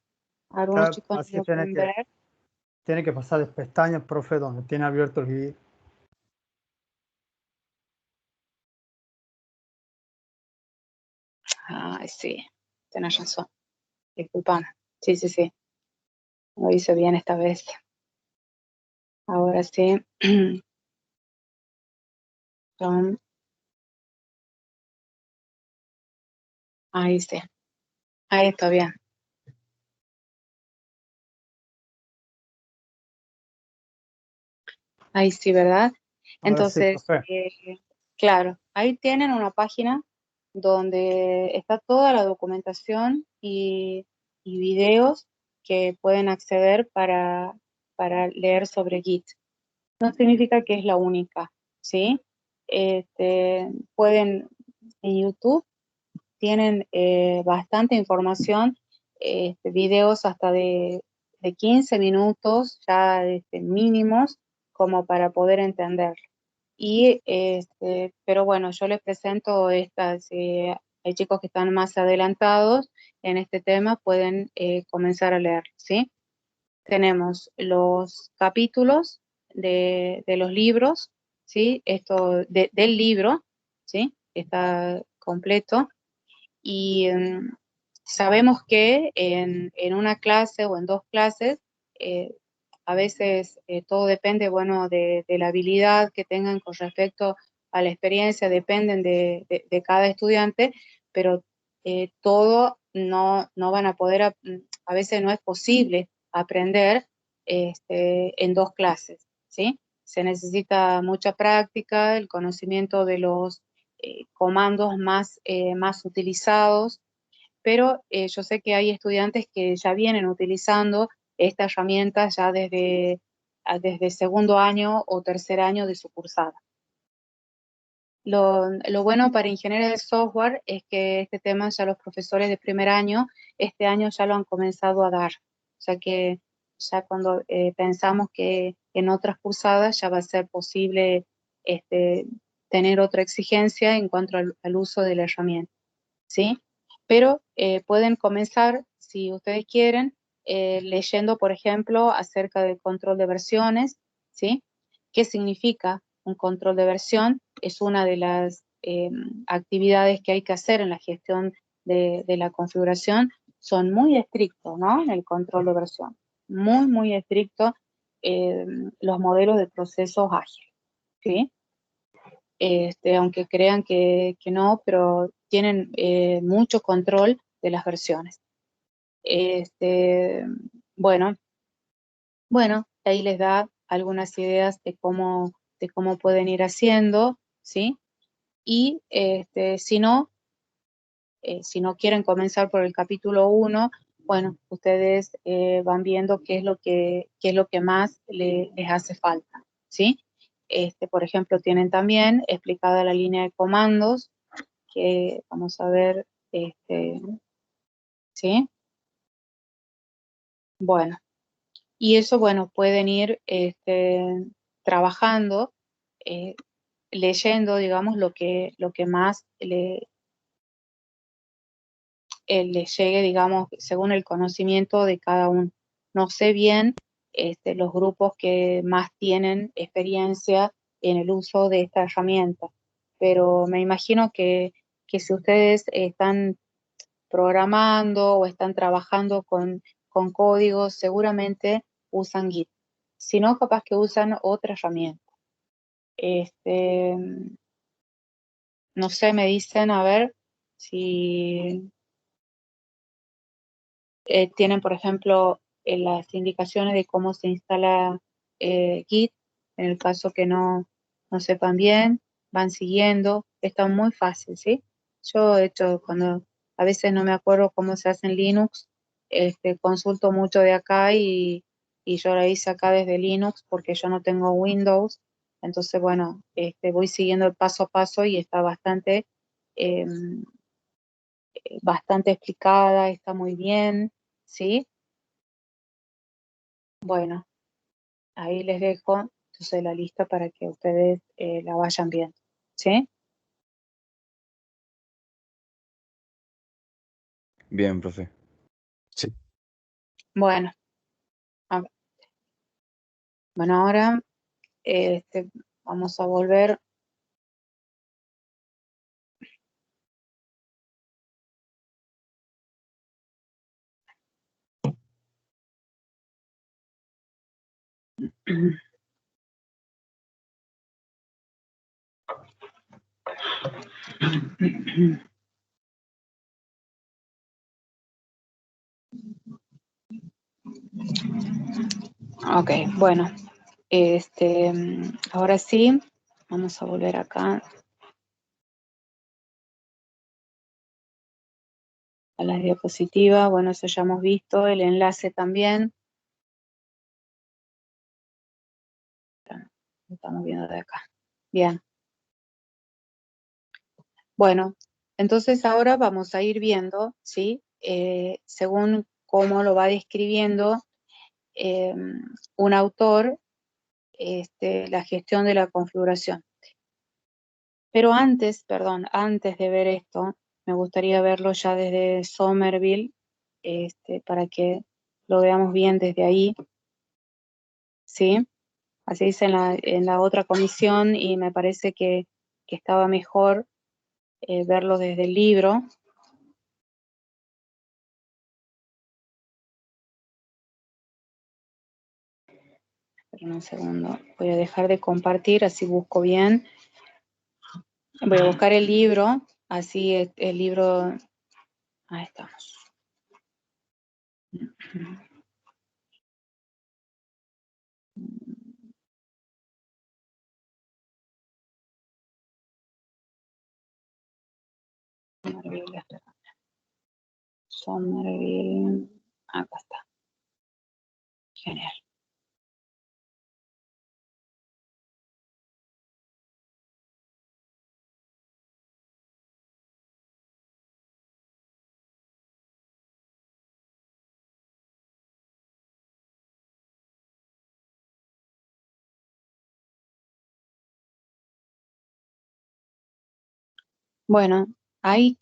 algunos Claro, chicos así no lo tiene pueden que, ver. tiene que pasar de pestañas, profe, donde tiene abierto el guía. Ay, sí, tenés razón. Disculpame. Sí, lo hice bien esta vez. Ahora sí. Chrome. Ahí sí. Ahí está bien. Ahí sí, ¿verdad? Ahora sí, Entonces, profe. claro, ahí tienen una página donde está toda la documentación y videos que pueden acceder para leer sobre Git. No significa que es la única, ¿sí? Pueden, en YouTube tienen bastante información, videos hasta de 15 minutos ya mínimos como para poder entender. Pero bueno, yo les presento estas, hay chicos que están más adelantados en este tema, pueden comenzar a leer, ¿sí? Tenemos los capítulos de los libros, ¿sí? Esto del libro, ¿sí? Está completo. Y sabemos que en una clase o en dos clases, eh, a veces todo depende, bueno, de la habilidad que tengan con respecto a la experiencia, dependen de cada estudiante, pero todo no van a poder, a veces no es posible aprender en dos clases, ¿sí? Se necesita mucha práctica, el conocimiento de los comandos más utilizados, pero yo sé que hay estudiantes que ya vienen utilizando esta herramienta ya desde segundo año o tercer año de su cursada. Lo bueno para ingeniería de software es que este tema ya los profesores de primer año, este año ya lo han comenzado a dar. O sea que ya cuando pensamos que en otras cursadas ya va a ser posible tener otra exigencia en cuanto al uso de la herramienta, ¿sí? Pero pueden comenzar, si ustedes quieren, leyendo, por ejemplo, acerca del control de versiones, ¿sí? ¿Qué significa un control de versión? Es una de las actividades que hay que hacer en la gestión de la configuración. Son muy estrictos, ¿no? En el control de versión. Muy, muy estrictos los modelos de procesos ágiles, ¿sí? Aunque crean que no, pero tienen mucho control de las versiones. Este, bueno, bueno, ahí les da algunas ideas de cómo pueden ir haciendo, ¿sí? Y si no quieren comenzar por el capítulo 1, bueno, ustedes van viendo qué es lo que más les hace falta, ¿sí? Por ejemplo, tienen también explicada la línea de comandos, que vamos a ver, ¿sí? Bueno, y eso, bueno, pueden ir trabajando, eh, leyendo, digamos, lo que más les llegue, digamos, según el conocimiento de cada uno. No sé bien los grupos que más tienen experiencia en el uso de esta herramienta, pero me imagino que si ustedes están programando o están trabajando con códigos, seguramente usan Git. Si no, capaz que usan otra herramienta. Este, no sé, me dicen, a ver, si tienen, por ejemplo, las indicaciones de cómo se instala Git, en el caso que no sepan bien, van siguiendo, está muy fácil, ¿sí? Yo, de hecho, cuando a veces no me acuerdo cómo se hace en Linux, consulto mucho de acá y yo lo hice acá desde Linux porque yo no tengo Windows, entonces, bueno, voy siguiendo el paso a paso y está em, bastante explicada, está muy bien, ¿sí? Bueno, ahí les dejo entonces la lista para que ustedes la vayan viendo, ¿sí? Bien, profe. Sí. Bueno, a ver. Bueno, ahora vamos a volver. Ok, bueno, ahora sí, vamos a volver acá a la diapositiva. Bueno, eso ya hemos visto, el enlace también. Lo estamos viendo de acá. Bien. Bueno, entonces ahora vamos a ir viendo, ¿sí? Según cómo lo va describiendo un autor, la gestión de la configuración. Pero antes, perdón, antes de ver esto, me gustaría verlo ya desde Somerville, para que lo veamos bien desde ahí, ¿sí? Así dice en la otra comisión y me parece que estaba mejor verlo desde el libro. Esperen un segundo, voy a dejar de compartir, así busco bien. Voy a buscar el libro, así el libro, ahí estamos. Somerville, acá está. Genial. Bueno, aquí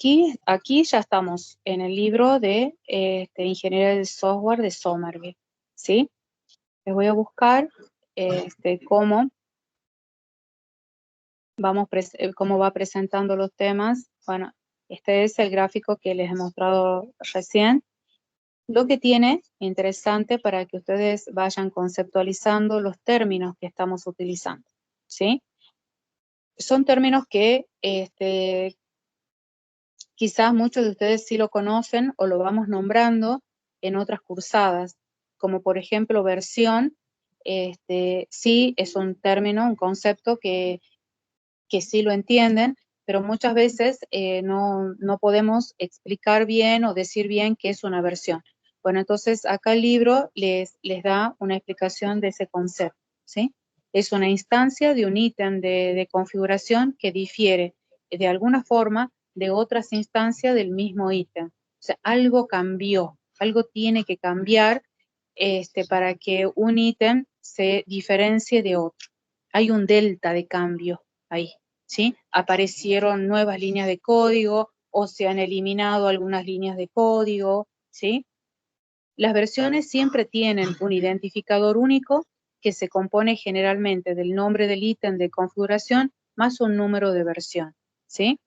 ya estamos en el libro de Ingeniería del Software de Somerville, ¿sí? Les voy a buscar cómo cómo va presentando los temas. Bueno, este es el gráfico que les he mostrado recién. Lo que tiene interesante para que ustedes vayan conceptualizando los términos que estamos utilizando, ¿sí? Son términos que quizás muchos de ustedes sí lo conocen o lo vamos nombrando en otras cursadas, como por ejemplo versión, sí es un término, un concepto que sí lo entienden, pero muchas veces no podemos explicar bien o decir bien qué es una versión. Bueno, entonces acá el libro les da una explicación de ese concepto, ¿sí? Es una instancia de un ítem de configuración que difiere de alguna forma de otras instancias del mismo ítem. O sea, algo cambió, algo tiene que cambiar para que un ítem se diferencie de otro. Hay un delta de cambio ahí, ¿sí? Aparecieron nuevas líneas de código o se han eliminado algunas líneas de código, ¿sí? Las versiones siempre tienen un identificador único que se compone generalmente del nombre del ítem de configuración más un número de versión, ¿sí?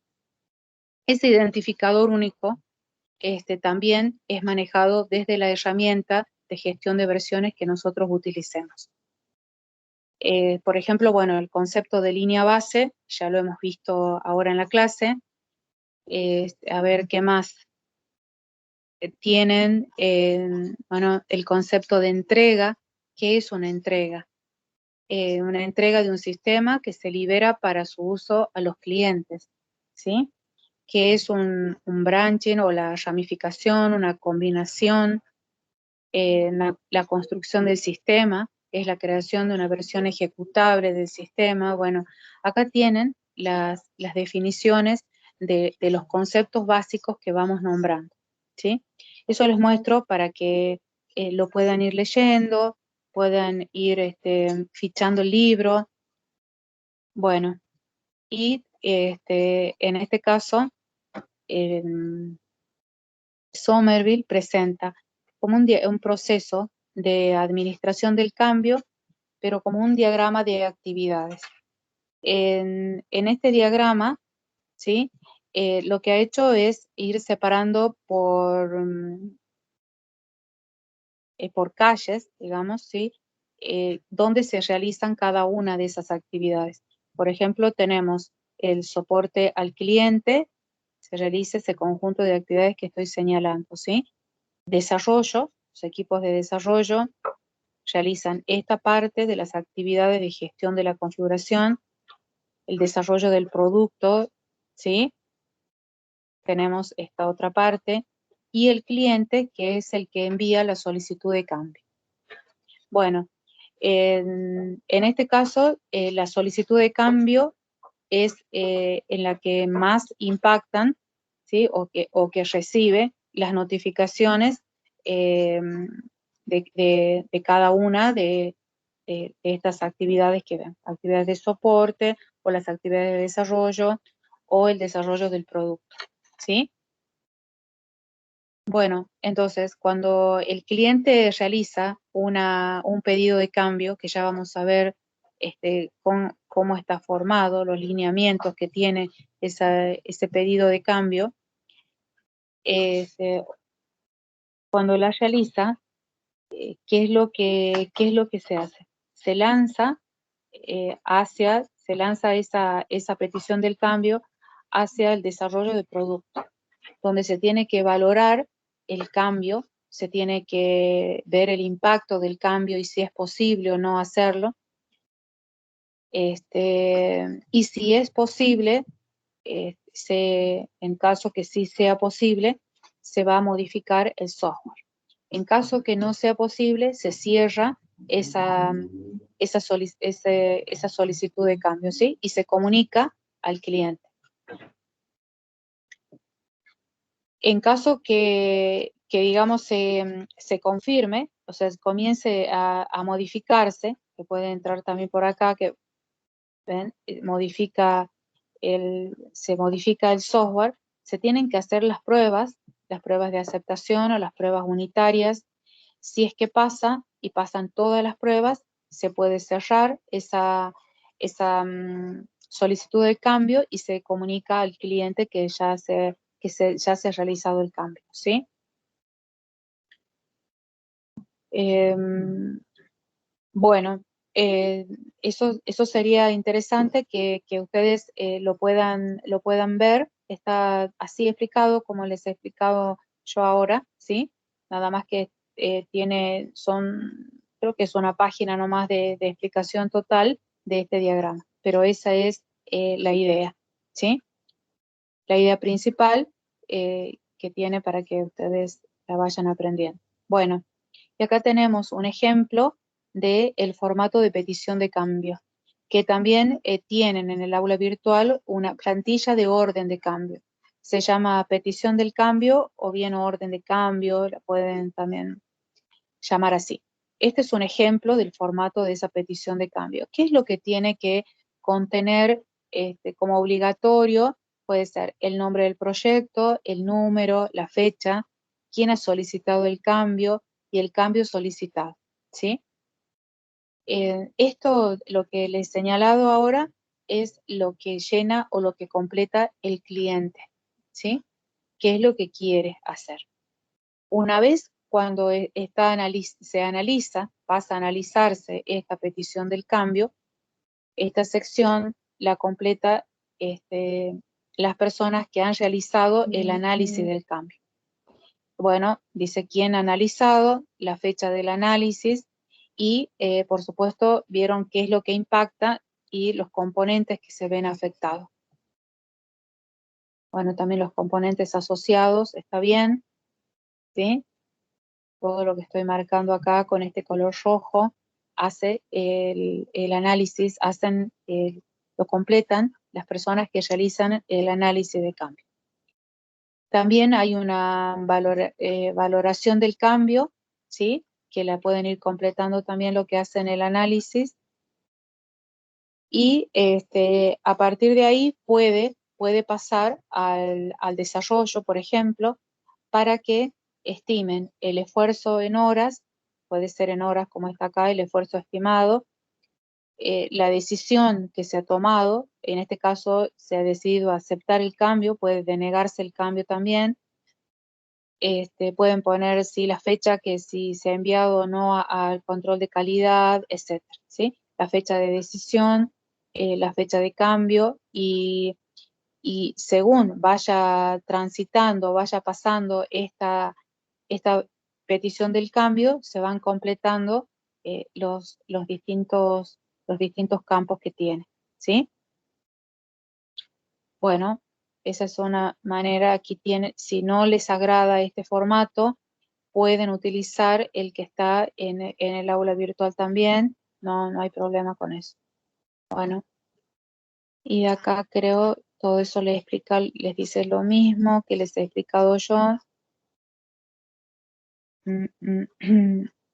Ese identificador único también es manejado desde la herramienta de gestión de versiones que nosotros utilicemos. Por ejemplo, bueno, el concepto de línea base, ya lo hemos visto ahora en la clase. A ver, ¿qué más? Tienen, bueno, el concepto de entrega. ¿Qué es una entrega? Una entrega de un sistema que se libera para su uso a los clientes, ¿sí? ¿Qué es un branching o la ramificación, una combinación? La construcción del sistema es la creación de una versión ejecutable del sistema. Bueno, acá tienen las definiciones de los conceptos básicos que vamos nombrando, ¿sí? Eso les muestro para que lo puedan ir leyendo, puedan ir fichando el libro. Bueno, y en este caso, Somerville presenta como un proceso de administración del cambio, pero como un diagrama de actividades. En este diagrama, ¿sí? Lo que ha hecho es ir separando por calles, digamos, ¿sí? Donde se realizan cada una de esas actividades. Por ejemplo, tenemos el soporte al cliente, se realiza ese conjunto de actividades que estoy señalando, ¿sí? Desarrollo, los equipos de desarrollo realizan esta parte de las actividades de gestión de la configuración, el desarrollo del producto, ¿sí? Tenemos esta otra parte, y el cliente, que es el que envía la solicitud de cambio. Bueno, en este caso, la solicitud de cambio es en la que más impactan, ¿sí? o que recibe las notificaciones de cada una de estas actividades que ven, actividades de soporte o las actividades de desarrollo o el desarrollo del producto, ¿sí? Bueno, entonces, cuando el cliente realiza un pedido de cambio, que ya vamos a ver cómo está formado, los lineamientos que tiene ese pedido de cambio, cuando la realiza, ¿qué es lo que se hace? Se lanza esa petición del cambio hacia el desarrollo del producto, donde se tiene que valorar el cambio, se tiene que ver el impacto del cambio y si es posible o no hacerlo. Y si es posible, en caso que sí sea posible, se va a modificar el software. En caso que no sea posible, se cierra esa solicitud de cambio, ¿sí? Y se comunica al cliente. En caso que digamos, se confirme, o sea, comience a modificarse, que puede entrar también por acá, que ven, se modifica el software, se tienen que hacer las pruebas de aceptación o las pruebas unitarias. Si es que pasa y pasan todas las pruebas, se puede cerrar esa solicitud de cambio y se comunica al cliente que ya se ha realizado el cambio, ¿sí? Bueno, eso sería interesante que ustedes lo puedan ver. Está así explicado como les he explicado yo ahora, ¿sí? Nada más que creo que es una página nomás de explicación total de este diagrama, pero esa es la idea, ¿sí? La idea principal que tiene para que ustedes la vayan aprendiendo. Bueno, y acá tenemos un ejemplo del formato de petición de cambio, que también tienen en el aula virtual una plantilla de orden de cambio. Se llama petición del cambio o bien orden de cambio, la pueden también llamar así. Este es un ejemplo del formato de esa petición de cambio. ¿Qué es lo que tiene que contener como obligatorio? Puede ser el nombre del proyecto, el número, la fecha, quién ha solicitado el cambio y el cambio solicitado, ¿sí? Esto, lo que les he señalado ahora, es lo que llena o lo que completa el cliente, ¿sí? ¿Qué es lo que quiere hacer? Una vez cuando se analiza, pasa a analizarse esta petición del cambio, esta sección la completa las personas que han realizado el análisis del cambio. Bueno, dice quién ha analizado, la fecha del análisis y, por supuesto, vieron qué es lo que impacta y los componentes que se ven afectados. Bueno, también los componentes asociados, está bien, ¿sí? Todo lo que estoy marcando acá con este color rojo hace el análisis, lo completan las personas que realizan el análisis de cambio. También hay una valoración del cambio, ¿sí? Que la pueden ir completando también lo que hacen el análisis. Y a partir de ahí puede pasar al desarrollo, por ejemplo, para que estimen el esfuerzo en horas, puede ser en horas como está acá, el esfuerzo estimado, la decisión que se ha tomado, en este caso se ha decidido aceptar el cambio, puede denegarse el cambio también, pueden poner la fecha que si se ha enviado o no al control de calidad, etcétera, ¿sí? La fecha de decisión, la fecha de cambio y según vaya transitando, vaya pasando esta petición del cambio, se van completando los distintos campos que tiene, ¿sí? Bueno, esa es una manera. Aquí tiene, si no les agrada este formato, pueden utilizar el que está en el aula virtual también, no hay problema con eso. Bueno, y acá creo todo eso les dice lo mismo que les he explicado yo.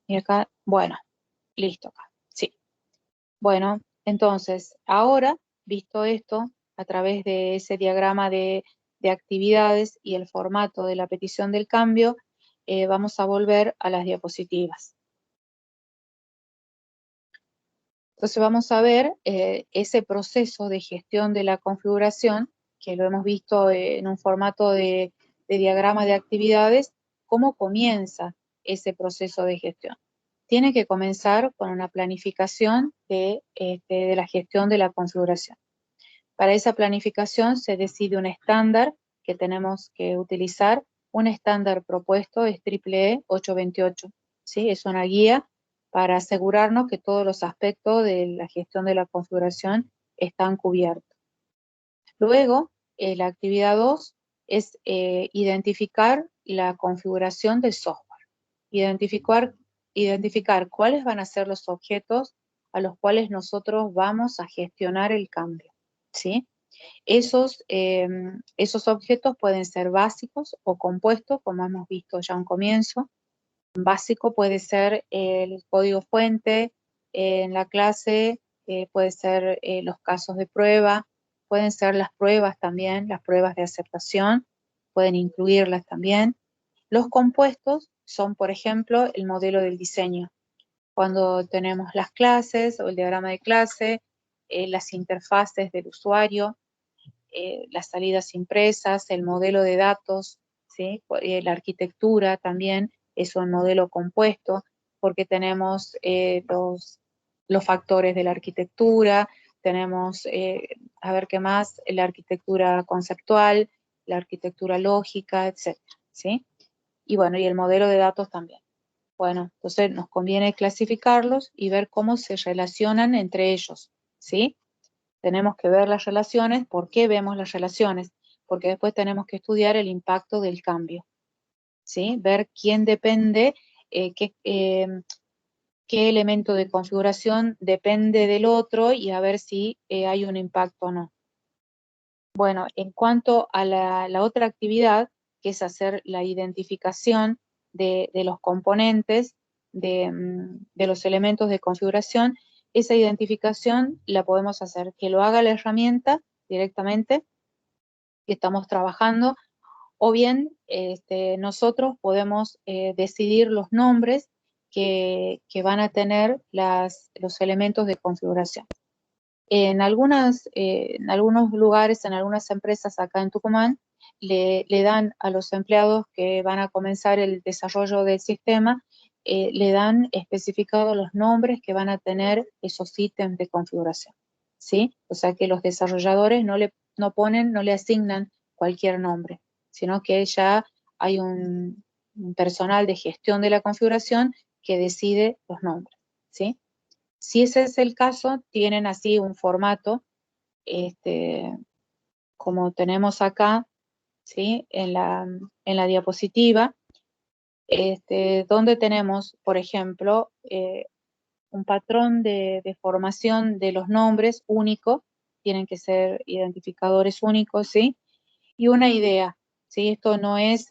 Y acá, bueno, listo acá, sí. Bueno, entonces, ahora, visto esto, a través de ese diagrama de actividades y el formato de la petición del cambio, vamos a volver a las diapositivas. Entonces vamos a ver ese proceso de gestión de la configuración, que lo hemos visto en un formato de diagrama de actividades, cómo comienza ese proceso de gestión. Tiene que comenzar con una planificación de la gestión de la configuración. Para esa planificación se decide un estándar que tenemos que utilizar. Un estándar propuesto es EEE 828, ¿sí? Es una guía para asegurarnos que todos los aspectos de la gestión de la configuración están cubiertos. Luego, la actividad 2 es identificar la configuración del software. Identificar cuáles van a ser los objetos a los cuales nosotros vamos a gestionar el cambio, ¿sí? Esos objetos pueden ser básicos o compuestos, como hemos visto ya a un comienzo. Básico puede ser el código fuente en la clase, puede ser los casos de prueba, pueden ser las pruebas también, las pruebas de aceptación, pueden incluirlas también. Los compuestos son, por ejemplo, el modelo del diseño. Cuando tenemos las clases o el diagrama de clase, las interfaces del usuario, las salidas impresas, el modelo de datos, ¿sí? La arquitectura también es un modelo compuesto, porque tenemos los factores de la arquitectura, tenemos, a ver qué más, la arquitectura conceptual, la arquitectura lógica, etc., ¿sí? Y bueno, y el modelo de datos también. Bueno, entonces nos conviene clasificarlos y ver cómo se relacionan entre ellos, ¿sí? Tenemos que ver las relaciones. ¿Por qué vemos las relaciones? Porque después tenemos que estudiar el impacto del cambio, ¿sí? Ver quién depende, qué elemento de configuración depende del otro y a ver si hay un impacto o no. Bueno, en cuanto a la otra actividad, que es hacer la identificación de los componentes, de los elementos de configuración, esa identificación la podemos hacer que lo haga la herramienta directamente que estamos trabajando, o bien nosotros podemos decidir los nombres que van a tener los elementos de configuración. En algunos lugares, en algunas empresas acá en Tucumán, le dan a los empleados que van a comenzar el desarrollo del sistema, le dan especificados los nombres que van a tener esos ítems de configuración, ¿sí? O sea que los desarrolladores no le asignan cualquier nombre, sino que ya hay un personal de gestión de la configuración que decide los nombres, ¿sí? Si ese es el caso, tienen así un formato, como tenemos acá, ¿sí? En la diapositiva, donde tenemos, por ejemplo, un patrón de formación de los nombres único, tienen que ser identificadores únicos, ¿sí? Y una idea, ¿sí? Esto no es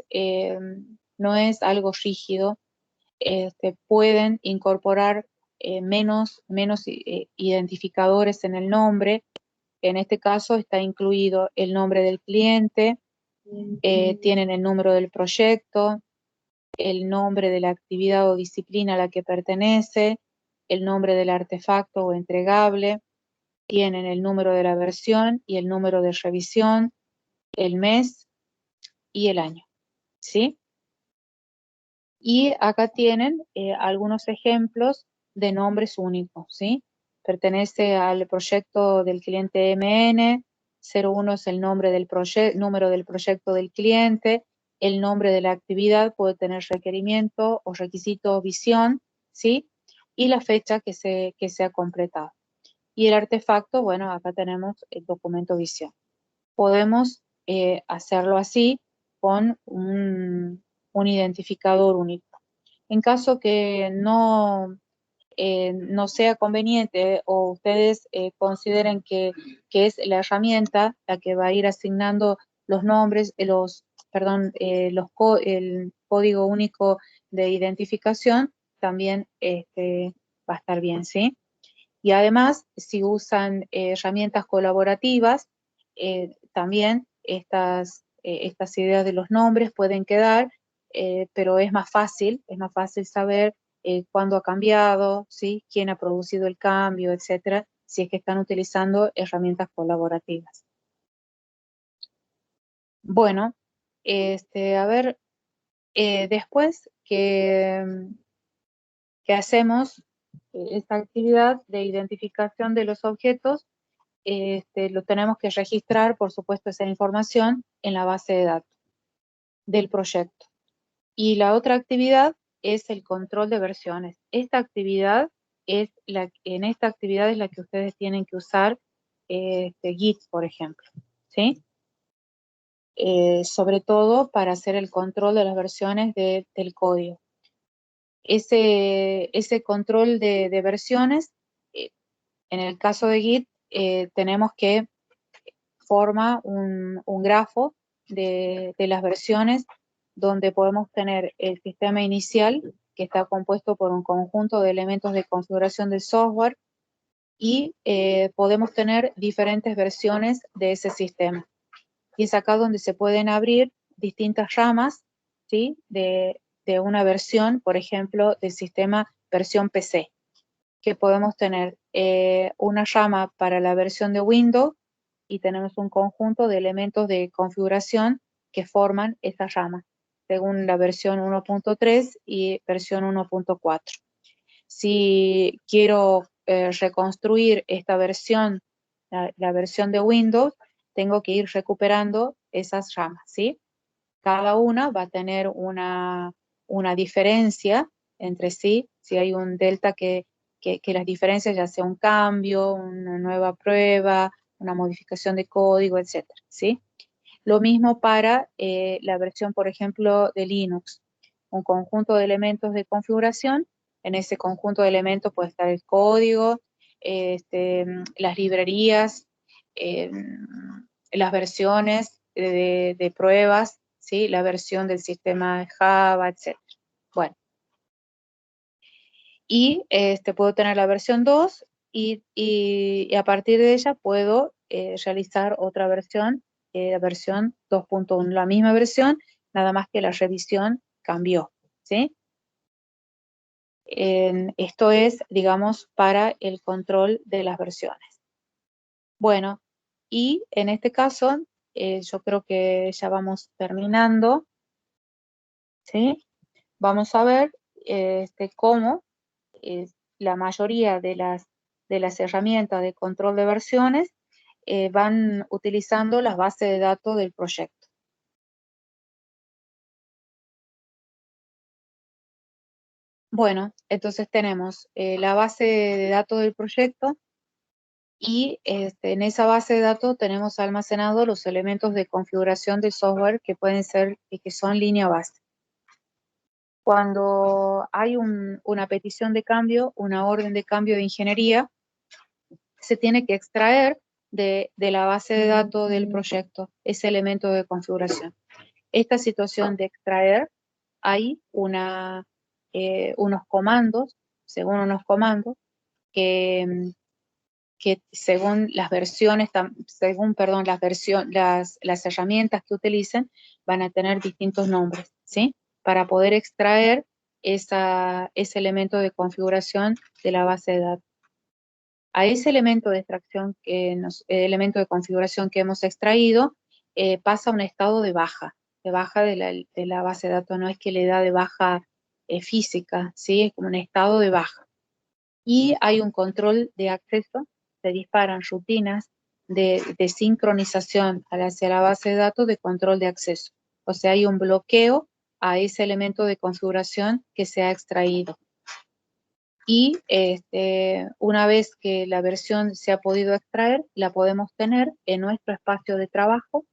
algo rígido. Pueden incorporar menos identificadores en el nombre. En este caso está incluido el nombre del cliente, tienen el número del proyecto, el nombre de la actividad o disciplina a la que pertenece, el nombre del artefacto o entregable, tienen el número de la versión y el número de revisión, el mes y el año, ¿sí? Y acá tienen algunos ejemplos de nombres únicos, ¿sí? pertenece al proyecto del cliente MN, 01 es el nombre del número del proyecto del cliente, el nombre de la actividad puede tener requerimiento o requisito o visión, ¿sí? Y la fecha que se ha completado. Y el artefacto, bueno, acá tenemos el documento visión. Podemos hacerlo así con un identificador único. En caso que no sea conveniente o ustedes consideren que es la herramienta la que va a ir asignando los nombres, el código único de identificación, también va a estar bien, ¿sí? Y además, si usan herramientas colaborativas, también estas ideas de los nombres pueden quedar, pero es más fácil saber cuándo ha cambiado, ¿sí? Quién ha producido el cambio, etcétera, si es que están utilizando herramientas colaborativas. Bueno, a ver, después que hacemos esta actividad de identificación de los objetos, lo tenemos que registrar, por supuesto, esa información en la base de datos del proyecto. Y la otra actividad es el control de versiones. En esta actividad es la que ustedes tienen que usar Git, por ejemplo, ¿sí? Sobre todo para hacer el control de las versiones del código. Ese control de versiones, en el caso de Git, tenemos que formar un grafo de las versiones donde podemos tener el sistema inicial, que está compuesto por un conjunto de elementos de configuración del software, y podemos tener diferentes versiones de ese sistema. Y es acá donde se pueden abrir distintas ramas, ¿sí? de una versión, por ejemplo, del sistema versión PC, que podemos tener una rama para la versión de Windows y tenemos un conjunto de elementos de configuración que forman esa rama, según la versión 1.3 y versión 1.4. Si quiero reconstruir esta versión, la versión de Windows, tengo que ir recuperando esas ramas, ¿sí? Cada una va a tener una diferencia entre sí, si hay un delta que las diferencias ya sea un cambio, una nueva prueba, una modificación de código, etcétera, ¿sí? Lo mismo para la versión, por ejemplo, de Linux, un conjunto de elementos de configuración. En ese conjunto de elementos puede estar el código, las librerías, las versiones de pruebas, ¿sí? La versión del sistema de Java, etc. Bueno, y puedo tener la versión 2 y a partir de ella puedo realizar otra versión, la versión 2.1, la misma versión, nada más que la revisión cambió, ¿sí? Esto es, digamos, para el control de las versiones. Bueno, y en este caso, yo creo que ya vamos terminando, ¿sí? Vamos a ver cómo la mayoría de las herramientas de control de versiones van utilizando las bases de datos del proyecto. Bueno, entonces tenemos la base de datos del proyecto y en esa base de datos tenemos almacenados los elementos de configuración del software que pueden ser y que son línea base. Cuando hay una petición de cambio, una orden de cambio de ingeniería, se tiene que extraer de la base de datos del proyecto ese elemento de configuración. Esta situación de extraer, hay unos comandos, según unos comandos, que según las versiones, las herramientas que utilicen, van a tener distintos nombres, ¿sí? Para poder extraer ese elemento de configuración de la base de datos. A ese elemento de extracción, elemento de configuración que hemos extraído, pasa a un estado de baja de la base de datos. No es que le da de baja física, ¿sí? Es como un estado de baja. y hay un control de acceso, se disparan rutinas de sincronización hacia la base de datos de control de acceso. O sea, hay un bloqueo a ese elemento de configuración que se ha extraído. Y una vez que la versión se ha podido extraer, la podemos tener en nuestro espacio de trabajo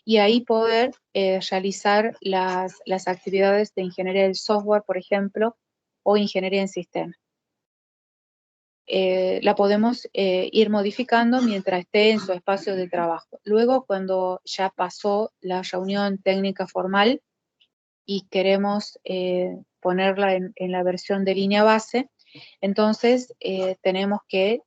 y ahí poder realizar las actividades de ingeniería del software, por ejemplo, o ingeniería en sistemas. La podemos ir modificando mientras esté en su espacio de trabajo. Luego, cuando ya pasó la reunión técnica formal y queremos ponerla en la versión de línea base, entonces tenemos que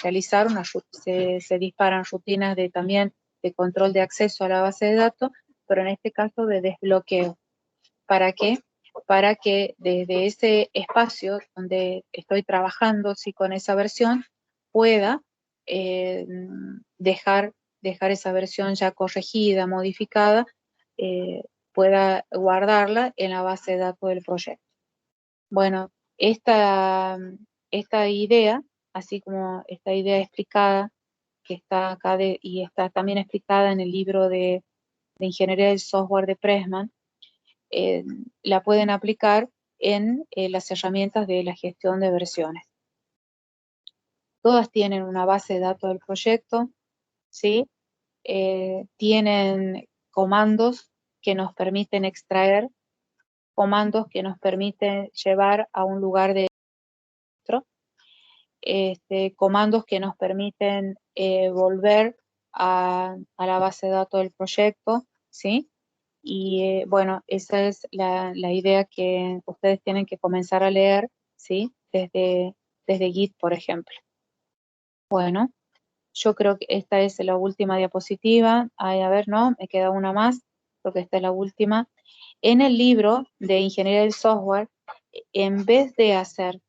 realizar se disparan rutinas también de control de acceso a la base de datos, pero en este caso de desbloqueo. ¿Para qué? Para que desde ese espacio donde estoy trabajando, sí, con esa versión, pueda dejar esa versión ya corregida, modificada, pueda guardarla en la base de datos del proyecto. Bueno, esta idea, así como esta idea explicada, que está acá y está también explicada en el libro de Ingeniería del Software de Pressman, la pueden aplicar en las herramientas de la gestión de versiones. Todas tienen una base de datos del proyecto, ¿sí? Tienen comandos que nos permiten extraer, comandos que nos permiten llevar a un lugar de otro, comandos que nos permiten volver a la base de datos del proyecto, ¿sí? Y bueno, esa es la idea que ustedes tienen que comenzar a leer, ¿sí? Desde Git, por ejemplo. Bueno, yo creo que esta es la última diapositiva. Ay, a ver, no, me queda una más, porque esta es la última. En el libro de Ingeniería del Software, en vez de hacer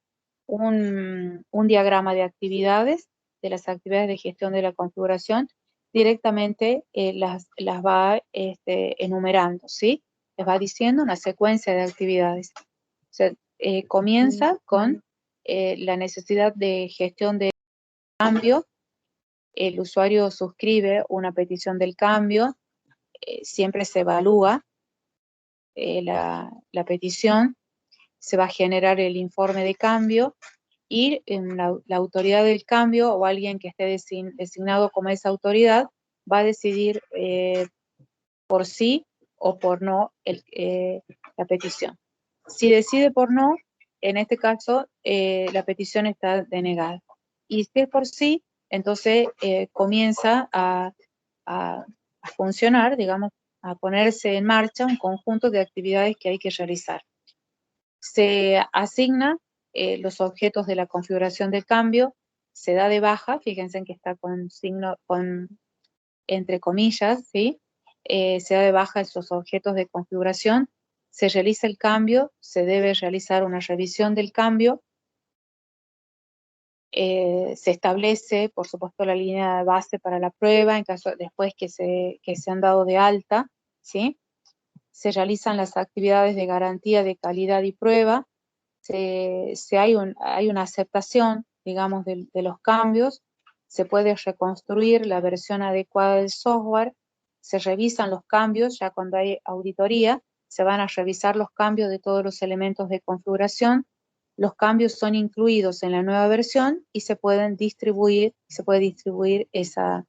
un diagrama de actividades, de las actividades de gestión de la configuración, directamente las va enumerando, ¿sí? Les va diciendo una secuencia de actividades. O sea, comienza con la necesidad de gestión de cambio. El usuario suscribe una petición del cambio, siempre se evalúa la petición, se va a generar el informe de cambio y la autoridad del cambio o alguien que esté designado como esa autoridad va a decidir por sí o por no la petición. Si decide por no, en este caso la petición está denegada. Y si es por sí, entonces comienza a funcionar, digamos, a ponerse en marcha un conjunto de actividades que hay que realizar. Se asigna los objetos de la configuración del cambio, se da de baja, fíjense en que está con signo, entre comillas, ¿sí? Se da de baja esos objetos de configuración, se realiza el cambio, se debe realizar una revisión del cambio, se establece, por supuesto, la línea de base para la prueba, en caso después que se han dado de alta, ¿sí? Se realizan las actividades de garantía de calidad y prueba, hay una aceptación, digamos, de los cambios, se puede reconstruir la versión adecuada del software, se revisan los cambios, ya cuando hay auditoría, se van a revisar los cambios de todos los elementos de configuración, los cambios son incluidos en la nueva versión y se puede distribuir esa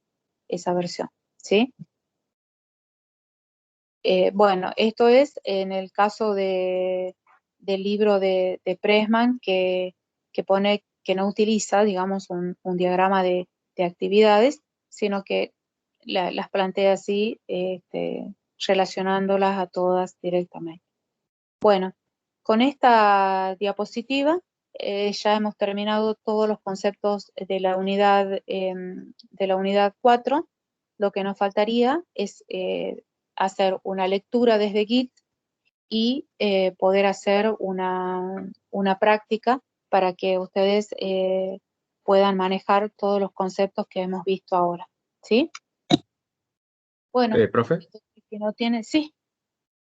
versión, ¿sí? Bueno, esto es en el caso del libro de Pressman que pone que no utiliza, digamos, un diagrama de actividades, sino que las plantea así, relacionándolas a todas directamente. Bueno, con esta diapositiva ya hemos terminado todos los conceptos de la unidad 4. Lo que nos faltaría es hacer una lectura desde Git y poder hacer una práctica para que ustedes puedan manejar todos los conceptos que hemos visto ahora, ¿sí? Bueno, Profe, si no tiene, sí.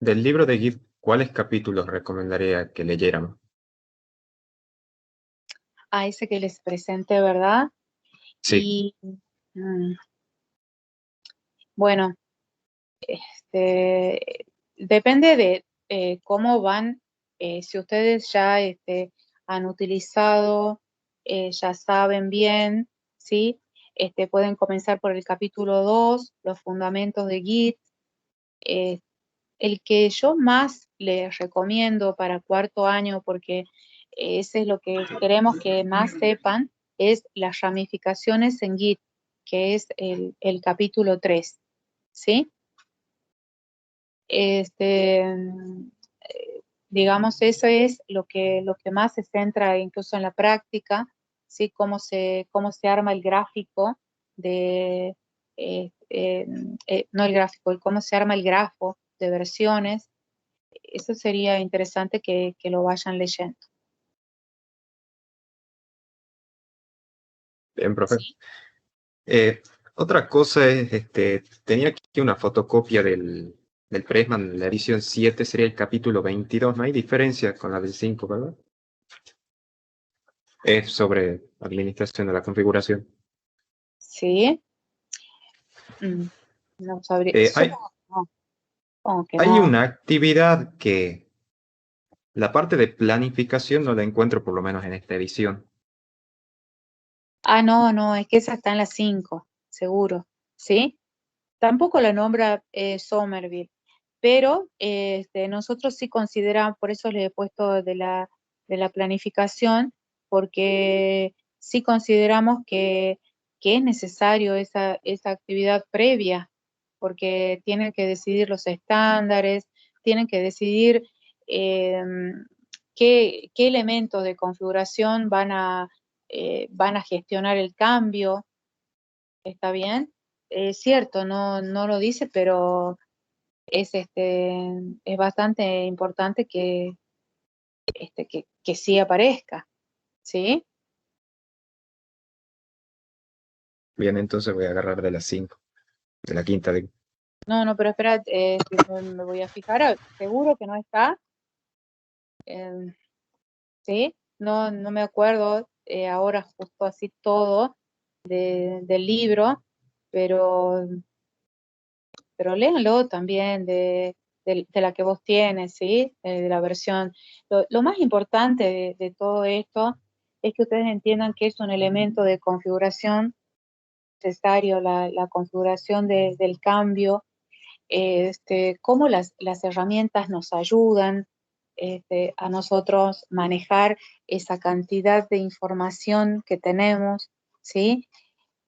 del libro de Git, ¿cuáles capítulos recomendaría que leyéramos? a ese que les presenté, ¿verdad? Sí. Y bueno, depende de cómo van, si ustedes ya han utilizado, ya saben bien, ¿sí? Pueden comenzar por el capítulo 2, los fundamentos de Git. El que yo más les recomiendo para cuarto año, porque ese es lo que queremos que más sepan, es las ramificaciones en Git, que es el capítulo 3, ¿sí? Digamos, eso es lo que más se centra incluso en la práctica, ¿sí? Cómo se arma el gráfico de, no el gráfico, cómo se arma el grafo de versiones. Eso sería interesante que lo vayan leyendo. Bien, profe. ¿Sí? Otra cosa es, tenía aquí una fotocopia del Pressman, la edición 7 sería el capítulo 22, no hay diferencia con la del 5, ¿verdad? Es sobre administración de la configuración. ¿Sí? No sabría. Hay, Supongo que hay no. una actividad que la parte de planificación no la encuentro por lo menos en esta edición. No, es que esa está en la 5, seguro. ¿Sí? Tampoco la nombra Somerville, pero nosotros sí consideramos, por eso le he puesto de la planificación, porque sí consideramos que es necesario esa actividad previa, porque tienen que decidir los estándares, tienen que decidir qué elementos de configuración van a gestionar el cambio. ¿Está bien? Es cierto, no lo dice, pero es bastante importante que sí aparezca, ¿sí? Bien, entonces voy a agarrar de las 5, de la quinta. No, pero espera, me voy a fijar, seguro que no está, eh, ¿sí? No me acuerdo ahora justo así todo del libro, pero léanlo también de la que vos tienes, ¿sí? De la versión. Lo más importante de todo esto es que ustedes entiendan que es un elemento de configuración necesario, la configuración del cambio, cómo las herramientas nos ayudan a nosotros manejar esa cantidad de información que tenemos, ¿sí?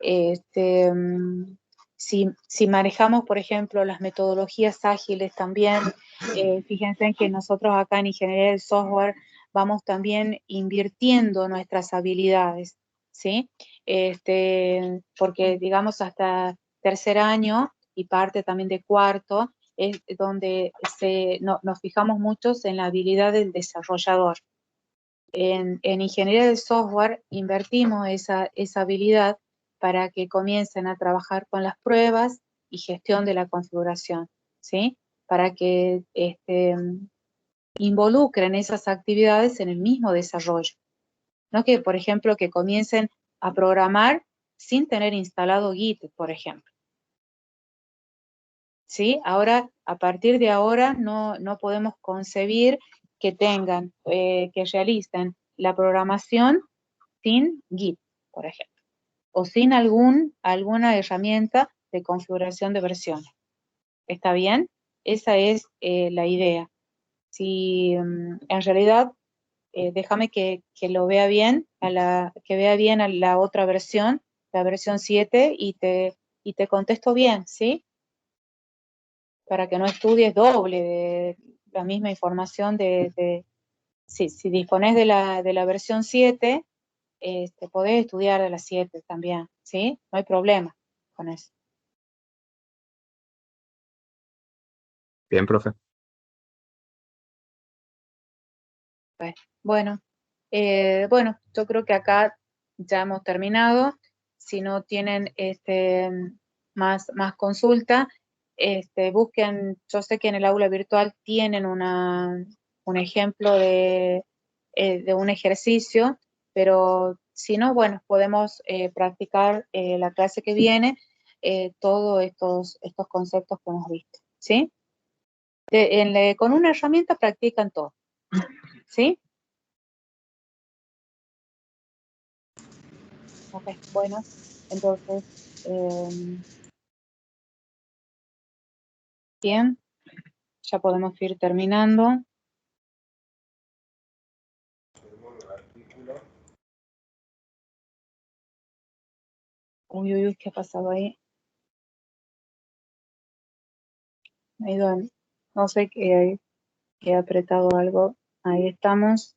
Este, mm, si manejamos, por ejemplo, las metodologías ágiles también, fíjense en que nosotros acá en Ingeniería del Software vamos también invirtiendo nuestras habilidades, ¿sí? Porque digamos hasta tercer año y parte también de cuarto, es donde nos fijamos muchos en la habilidad del desarrollador. En Ingeniería del Software invertimos esa habilidad para que comiencen a trabajar con las pruebas y gestión de la configuración, ¿sí? Para que involucren esas actividades en el mismo desarrollo. No que, por ejemplo, que comiencen a programar sin tener instalado Git, por ejemplo. ¿Sí? Ahora, a partir de ahora, no podemos concebir que tengan, que realicen la programación sin Git, por ejemplo, o sin alguna herramienta de configuración de versiones. ¿Está bien? Esa es la idea. Si en realidad, déjame que lo vea bien, que vea bien a la otra versión, la versión 7, y te contesto bien, ¿sí? Para que no estudies doble de la misma información si dispones de la versión 7, podés estudiar de la 7 también, ¿sí? No hay problema con eso. Bien, profe. Bueno, yo creo que acá ya hemos terminado. Si no tienen más consulta, busquen, yo sé que en el aula virtual tienen un ejemplo de un ejercicio, pero si no, bueno, podemos practicar la clase que viene todos estos conceptos que hemos visto, ¿sí? Con una herramienta practican todo, ¿sí? Ok, bueno, entonces, bien, ya podemos ir terminando. Uy, uy, uy, ¿qué ha pasado ahí? No sé, que he apretado algo. Ahí estamos.